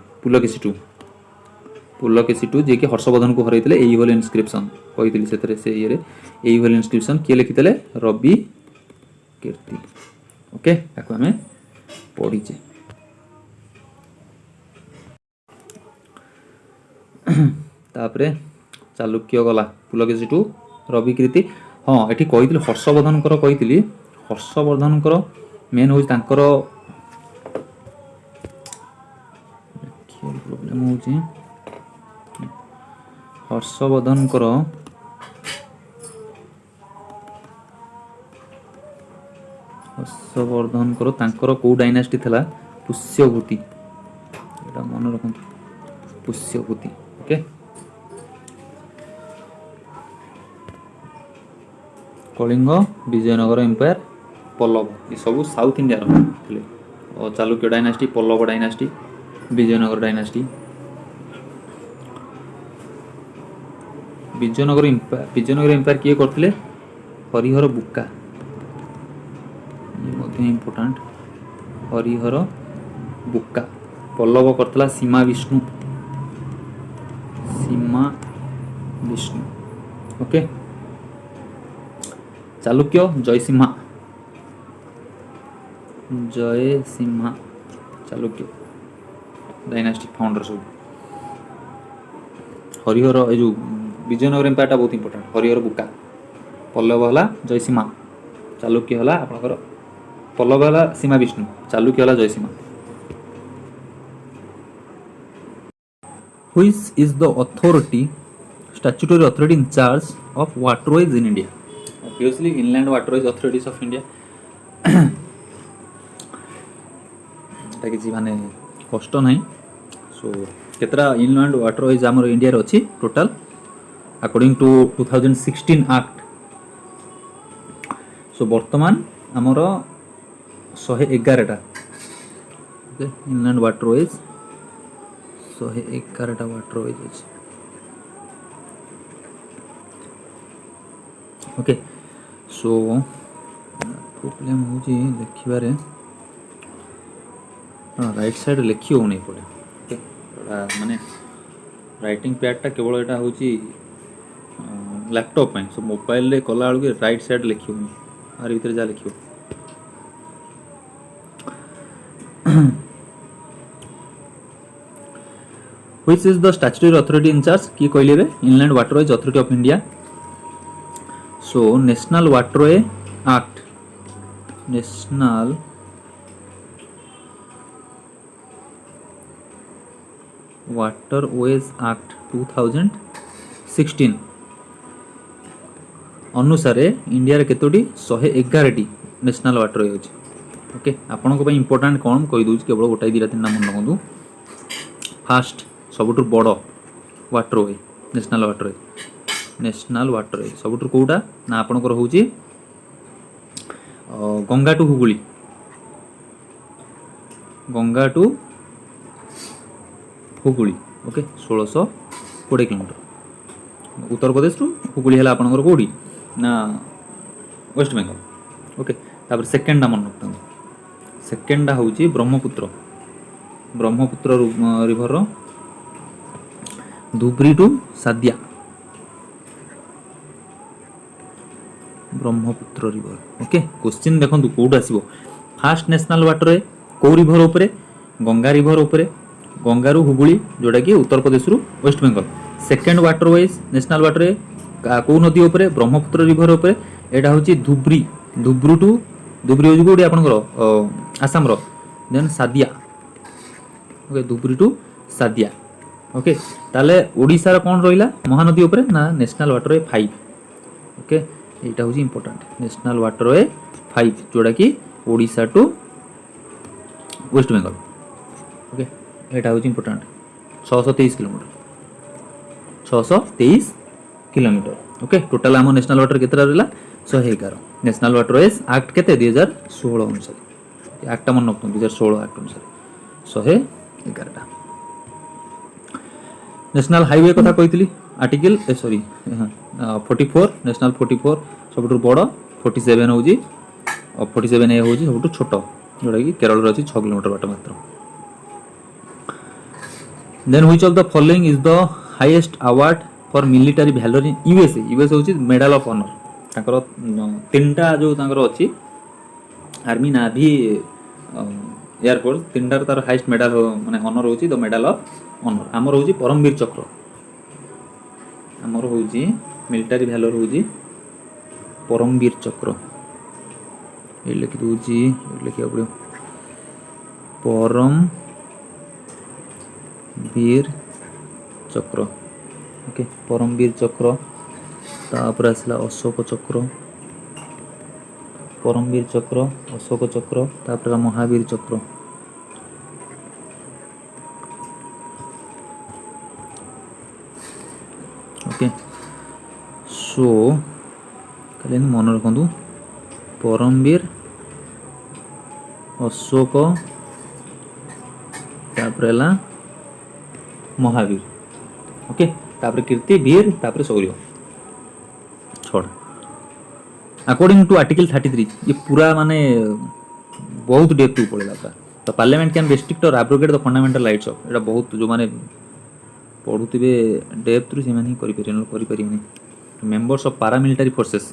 A: पुलकेशी 2 जे कि हर्षवर्धन को हरैतले एई होल इनस्क्रिप्शन कहितली सेतरे से ये रे एई होल इनस्क्रिप्शन के लिखितले रवि कीर्ति ओके ताको हमें पढिचे तापरे चालुक्य गला पुलकेशी 2 रवि कीर्ति हां एठी कहितली हर्षवर्धन कर कहितली हर्षवर्धन कर मेन होई तांकर प्रॉब्लम होची हर्षवर्धन कर तांकर को डायनास्टी थला पुष्यभूति एटा मन रखंतु पुष्यभूति ओके कलिंग विजयनगर एम्पायर पल्लव ये सब साउथ इंडिया रे और Chalukya dynasty Pallava dynasty Vijayanagar dynasty Vijayanagar empire किए करथिले हरिहर बुक्का ये मध्ये इंपोर्टेंट हरिहर बुक्का पल्लव करथला Simha Vishnu okay Chalukya Jayasimha Chalukya dynastic founder सब हरिहर ए जो विजयनगर एम्पायरटा बहुत इंपोर्टेंट हरिहर बुका पल्लव है जयसीमा चालुक्य है आपंकर पल्लव है सीमा विष्णु चालुक्य है जयसीमा Which is the authority statutory authority in charge of waterways in India? Obviously inland waterways authorities of India এটা কিছু মানে কষ্ট নাই সো কেতরা ইনল্যান্ড ওয়াটারওয়েজ আমার ইন্ডিয়ার ଅଛି total according to 2016 act so বর্তমান আমার 111টা ওকে ইনল্যান্ড ওয়াটারওয়েজ 111টা ওয়াটারওয়েজ আছে ओके सो प्रोब्लेम हो लिखबारे राइट साइड लिखी हो नहीं पड़े ओके माने राइटिंग पैडटा केवल यहाँ हूँ लैपटॉप में सो मोबाइल रे कला बेलू राइट साइड लिखी हो आर भीतर जा लिख Which is the statutory authority in charge की कहले Inland Waterways Authority of India so National Waterway Act National Waterways Act 2016 अनुसार इंडिया रे केतोटी 111टी नेशनल वाटरवे अछि ओके आपन को भाई इंपोर्टेंट कोन कहि दउछ केवल गोटाई दिरा तीन नाम लगंदु फास्ट सबुठुर बड़ वाटरवे नेशनल वाटरवे सबुठुर कोउटा ना आपनकर होउची गंगा टू हुगुली ओके 1620 किलोमीटर उत्तर प्रदेश रु हुगुली है आपनकर कोडी ना वेस्ट बेंगल ओके तापर सेकेंड मन रखते सेकेंड होउची Brahmaputra river row Dhubri to Sadia Brahmaputra river okay question देखंतु कोड आसीबो फास्ट नेशनल वाटर रे को रिवर ऊपर गंगा रिवर ऊपर गंगा रु हुगुली जोटा कि उत्तर प्रदेश रु West Bengal second waterways national water रे को नदी ऊपर ब्रह्मपुत्र रिवर ऊपर एटा होची धुबरी होची कोडी आपनकर आसाम रो then Sadiya okay Dhubri to Sadiya okay ताले ओडिसा रा कोन रहिला महानदी ऊपर ना नेशनल वाटरवे 5 ओके एटा होची इंपोर्टेंट नेशनल वाटरवे 5 जोड़ा कि ओडिसा टू वेस्ट बेंगल ओके एटा होची इंपोर्टेंट 623 किलोमीटर ओके टोटल आम नेशनल वाटर केतरा रहला 111 नेशनल वाटरवेज एक्ट केते 2016 अनुसार एक्ट मन रखतो 2016 एक्ट अनुसार 111टा नेशनल हाईवे कथा कही आर्टिकल सॉरी 44 नेशनल 44 सब बड़ 47 हूँ 47 ए हूँ सब छोट जोटा कि केरल अच्छी 6 किलोमीटर बाट मात्र then which of the following is the highest award for military value in USA हूँ मेडल ऑफ ऑनर ताकर तीनटा जो ताकर अच्छी आर्मी नाभी एयरफोर्स तीनटार तार हाईएस्ट मेडल माने ऑनर होची द मेडल ऑफ ऑनर आमर होची परमवीर चक्र आमर होची मिलिटरी वैल्यू होची परमवीर चक्र ये लिखि दोची लिखिया पड़ो परमवीर चक्र ओके परमवीर चक्र तापर आसला अशोक चक्र परमवीर चक्र अशोक चक्र तापर महावीर चक्र ओके सो कल मन रखु परमवीर अशोक तापर महावीर ओके तापर कीर्ति वीर तापर शौर्य छोड़ अकॉर्डिंग टू आर्टिकल 33 ये पूरा माने बहुत डेप्थ टू पड़ेगा तो पार्लियामेंट कैन रेस्ट्रिक्ट और abrogate the fundamental rights of एटा बहुत जो माने पढ़ुथिबे डेप्थ रु से माने करि परिबेनी members of paramilitary forces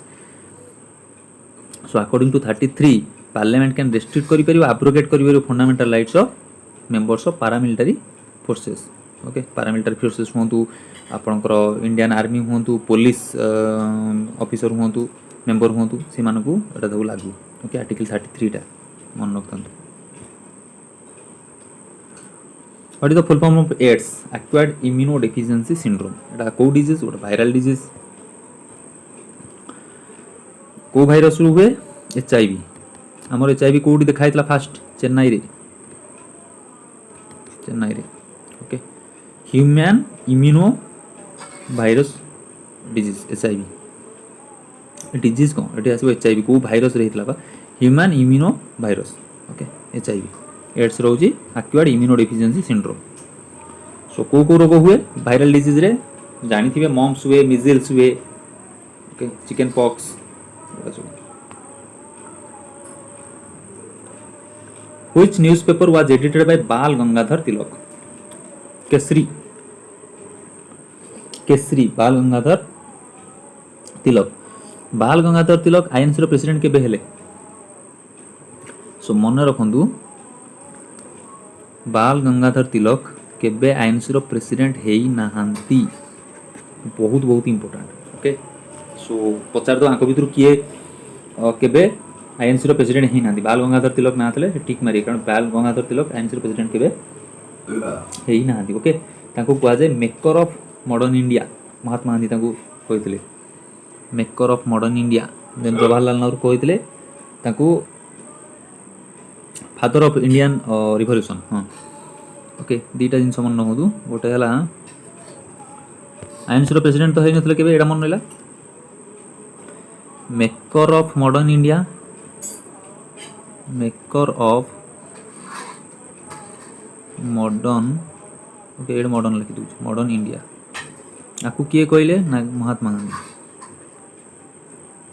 A: so according to 33 parliament can restrict करि परिबो एब्रोगेट करि परिबो fundamental rights of members of paramilitary forces okay paramilitary forces हूँ आपणकर इंडियन आर्मी हूँ पुलिस ऑफिसर हूँ मेंबर हूँ से सब लागू ओके आर्टिकल 33 टा मन रखता what is the full form of AIDS acquired immunodeficiency syndrome एटा को डिजीज गोटे वायरल डिजीज को भाइरस हुए HIV आमर HIV कोडी देखाई फास्ट चेन्नई रे okay human immuno virus disease HIV disease कौन ये आसो HIV को भाइरस रही human immuno virus okay HIV AIDS रोज एक्वायर्ड इम्यूनोडेफिशिएंसी सिंड्रोम सो को रोग हुए वायरल डिजीज रे जानी थे मम्स हुए मिजल्स हुए okay chicken pox Which newspaper was edited by बाल गंगाधर तिलक केसरी बाल गंगाधर तिलक आईएनसी प्रेसिडेंट केबे हेले सो मन रखंतु बाल गंगाधर तिलक केबे आईएनसी प्रेसिडेंट हेई नाहांती बहुत बहुत इंपोर्टेंट ओके सो पचार दो आंक भितर किए केबे आईएनसी प्रेसिडेंट हेई नांती बाल गंगाधर तिलक ना थले ठीक मारी कारण बाल गंगाधर तिलक आईएनसी प्रेसिडेंट केबे हेई नांती ओके ताको कुआ जाय maker of modern India Mahatma Gandhi ताको कहितले maker of modern India then Jawaharlal Nehru कहितले ताको फादर ऑफ इंडियन रिवॉल्यूशन हाँ ओके दीटा जिनस मन रखु गोटे है आईएनसी प्रेसिडेंट तो होते केबे एटा मन रहा maker of modern India maker of modern okay add modern लिखि दूँ मॉडर्न इंडिया आपको किए कहले ना Mahatma Gandhi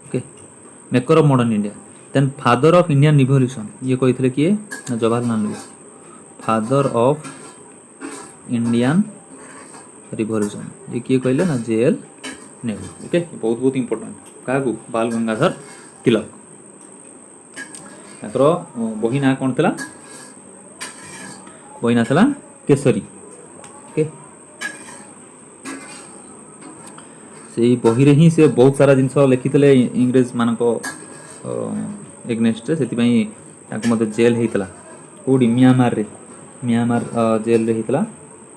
A: okay maker of modern India then father of Indian revolution ये कहते किए ना Jawaharlal Nehru father of Indian revolution ये किए कहले ना JL नेहरू ओके बहुत बहुत इंपोर्टेंट क्या बाल गंगाधर तिलक ताकर बही ना कौन था बही ना था केसरी ओके से बही रे ही से बहुत सारा जिनस लिखिते इंग्रेज मान एग्नेस्ट से जेल होता कौटी म्यांमार जेल रे होता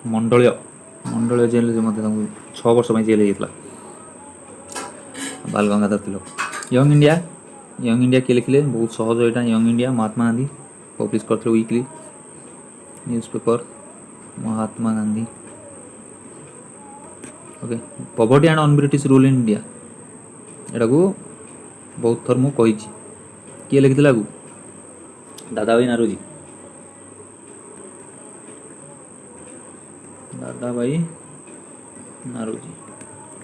A: मंडल जेल 6 वर्ष जेल होता बाल गंगाधर तिलक यंग इंडिया किए लिखिले बहुत सहज यहाँ young India Mahatma Gandhi publish करते weekly newspaper Mahatma Gandhi okay poverty and un British rule in India एटा को बहुत थर मु कही किए लिखिते लागू Dadabhai Naoroji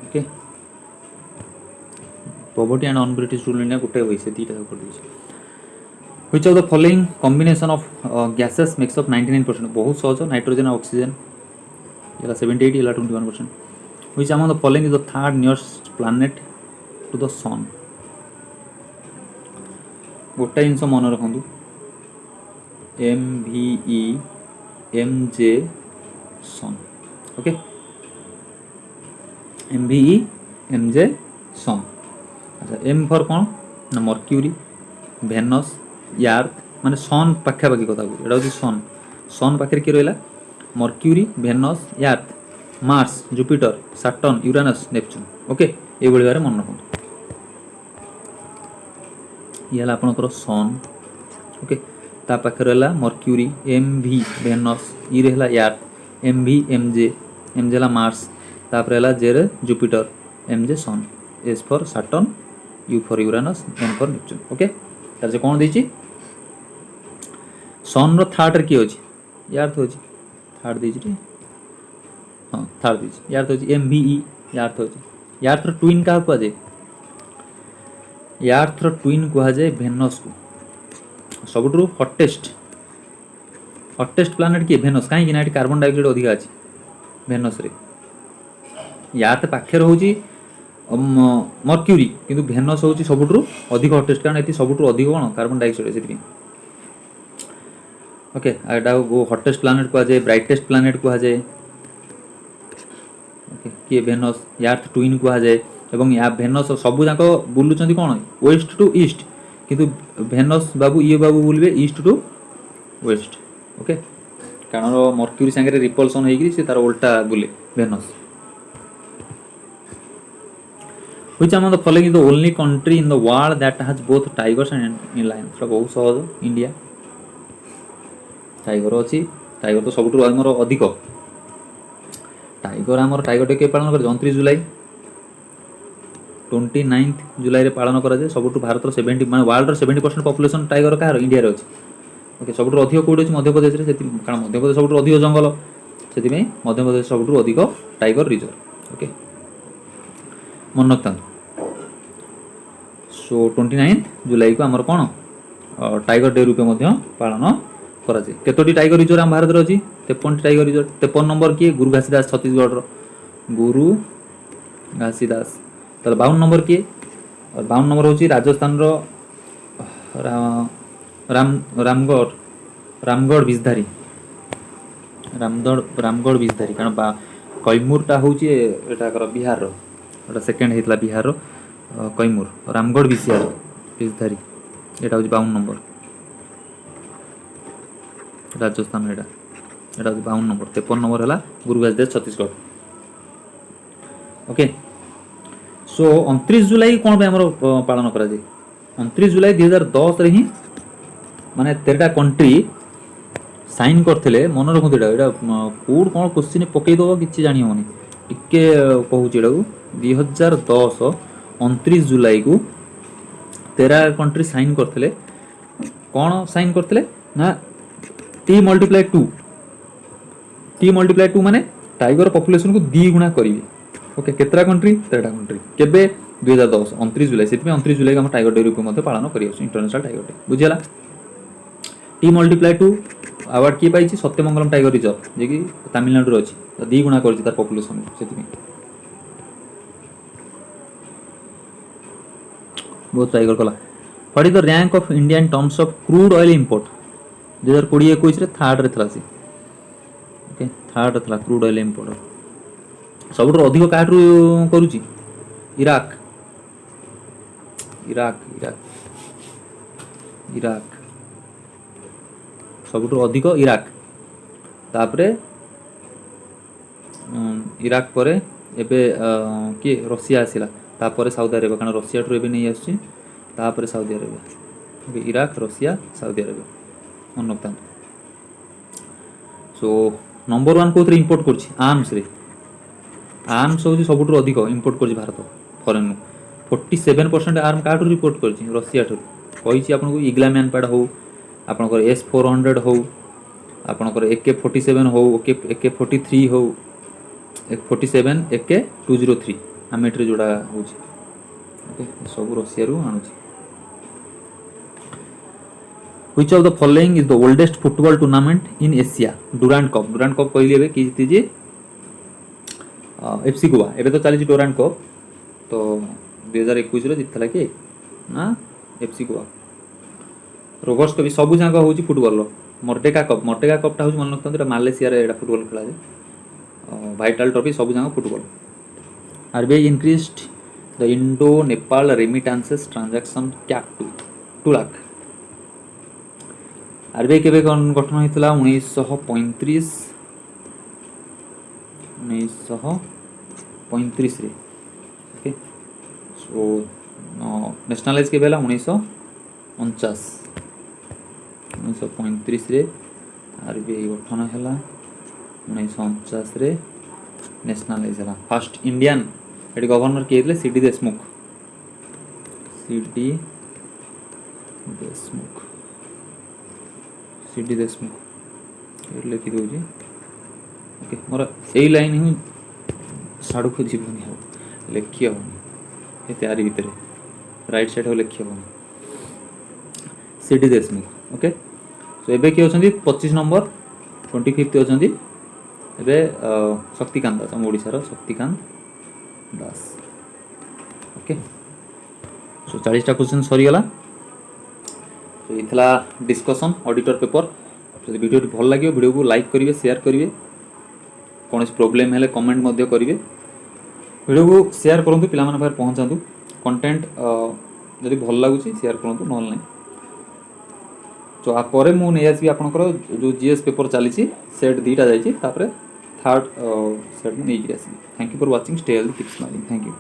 A: okay poverty and un British rule in India गोटे हुई से दीटा कर दीजिए Which of the following combination of gases makes up 99% बहुत सहज नाइट्रोजन ऑक्सीजन ये 78 ये 21% Which among the following is the third nearest planet to the sun गोटा जिनस मन रखु MVE MJ सन ओके MVE MJ सन अच्छा M फॉर कौन ना मर्क्यूरी भेनस यार्थ माने सन पाखापाखि कथा ये हूँ सन पाखे किए रहा Mercury Venus Earth Mars Jupiter Saturn Uranus Neptune okay ये भाव मन रखु ये आपणकर सन ओके ता पाखे रहा मर्क्यूरी MV भेनस ई रहा Earth MV MJ MJ Mars तापर है जे Jupiter MJ sun S for Saturn U for Uranus N for Neptune okay तार से कौन देछि सन रो थर्ड किए अछि यार्थ होछि थर्ड देछि हां थर्ड देछि यार्थ होछि MVE यार्थ होछि यार्थ रो ट्विन का को जाय यार्थ रो ट्विन को जाय भेनस को सबुठु हॉटेस्ट प्लैनेट किए भेनस कहीं ना कार्बन डाइऑक्साइड अधिक अछि भेनस रे यार्थ पाखे होछि मर्क्यूरी किंतु भेनस होछि सबुठु अधिक हॉटेस्ट कारण एति सबुठु अधिक कोन कार्बन डाइऑक्साइड सेति ओके एटा को हॉटेस्ट प्लैनेट को जाए ब्राइटेस्ट प्लैनेट को जाए ओके किए भेनस अर्थ ट्विन को जाए एवं या भेनस सब जाक बुलूचंती कौन वेस्ट टू ईस्ट किंतु भेनस बाबू ये बाबू बुलबे ईस्ट टू वेस्ट ओके कारण मर्क्यूरी सांगे रिपल्सन होगी से तार उल्टा बुले Venus which among the following is the only country in the world that has both tigers and lions बहुत सहज इंडिया टाइगर अच्छी टाइगर तो सब आमर अधिक टाइगर आमर टाइगर टे पालन कर 29 जुलाई 29 जुलाई पालन कराए सब भारत 70 मान वर्ल्ड 70% पॉपुलेशन टाइगर कहार इंडिया अच्छी ओके सब अधिक कौट अच्छी मध्यप्रदेश कारण मध्यप्रदेश सब अधिक जंगल से मध्यप्रदेश सब अधिक टाइगर रिजर्व ओके मन रखता सो 29 जुलाई को आमर कौन टाइगर डे रूपे पालन कराए केतोटी टाइगर रिजर्व आम भारत अच्छी 53 टाइगर रिजर्व 53 नंबर किए गुरु घासीदास छत्तीसगढ़ गुरु घासीदास तो 52 नंबर किए और 52 नंबर हूँ राजस्थान रामगढ़ रामगढ़ विषधारी रामगढ़ विषधारी कारण कैमूरटा हूँ बिहार सेकेंड होता बिहार कैमूर रामगढ़ विषधारी यहाँ हूँ 52 नंबर राजस्थान यहाँ 52 नंबर 53 नंबर है गुरु घासीदास छत्तीसगढ़ ओके सो 29 जुलाई कौन आम पालन करा 29 जुलाई 2010 रे ही माने 13टा कंट्री साइन करते मन रखु यहाँ कौट कौन क्वेश्चन पकईदेव कि जानी होनी टिके कहूँ यहाँ 2010 29 जुलाई को 13 कंट्री साइन करते कौन साइन करते ना टी मल्टीप्लाई टू माने टाइगर पॉपुलेशन को 2 गुणा करेंगे ओके केतरा कंट्री 13टा कंट्री केबे 2010 29 जुलाई से 29 जुलाई हम टाइगर डे रूप में पालन कर इंटरनेशनल टाइगर डे बुझीगला टी मल्टीप्लाई टू अवार्ड किए पाई सत्यमंगलम टाइगर रिजर्व जे कि तमिलनाडु अच्छी 2 गुणा कर तार पॉपुलेशन से बहुत टाइगर कला what is the rank of India in terms of crude oil import 2020-21 रे थर्ड रे थला सी ओके थर्ड थला क्रूड ऑयल इंपोर्ट सब अधिक काटू करुची इराक इराक इराक इराक सब अधिक इराक तापरे इराक पर एबे किए रशिया आसला तापर साउदी अरेबिया कारण रशिया ठू एबे नहीं आसुची तापर Saudi Arabia Iraq Russia Saudi Arabia मन रखता सो नंबर 1 कौन इंपोर्ट कर आर्म्स रे आर्म्स हूँ सब अधिक इंपोर्ट कर भारत फरेन 47% आर्म क्या रिपोर्ट कर रशिया ठू कही आपको इग्ला मैन पैड हो आपंकर S-400 हो आपंकर AK-47 हो AK-43 हो 47 AK-203 आम एटे जोड़ा हो सब Russia आणुची Which of the following is the oldest football tournament in Asia? Durand Cup कहली कि जीती FC गोवा एबे तो चली डुरांड कप तो 2021 जीतला कि ना FC गोवा रोगर्स कप सब जाक हूँ फुटबॉल मर्टेका कपटा हूँ मन रखता मालेसिया रे फुटबॉल खेला भाइटाल ट्रॉफी सब जाक football RBI increased the Indo-Nepal remittances transaction cap to 2 lakh RBI केबे गठन होता 1935 रे ओके सो नेशनलाइज केबे 1935 रे RBI गठन है 1949 रे नेशनलाइज है फर्स्ट इंडियन ये गवर्नर किए सीडी देशमुख सीडी देशमुख लिखी दूसरी ओके मोर यही लाइन ही साड़ू को जीवन हो लिखी हेनी तैयारी भितर राइट साइड हो लिखी हेनी सीडी देशमुख ओके सो एबे किए अच्छा 25 नंबर 25 अच्छा एबे शक्तिकांत दास आम ओडिशार Shaktikanta Das okay so 40टा question सरीगला तो ये डिस्कशन ऑडिटर पेपर जदि वीडियो भल लगे वीडियो को लाइक करेंगे शेयर करेंगे कौन प्रोब्लेम है कमेंट करेंगे वीडियो को शेयर करूँ पिला पाखे पहुँचातु कंटेंट जदि भल लगुच शेयर करूँ ना ना तो आपर मुझे आसबि आपंकर जो जीएस पेपर चली सेट 2टा जाइए थर्ड सेट नहीं आसबि thank you for watching stay healthy keep smiling thank you.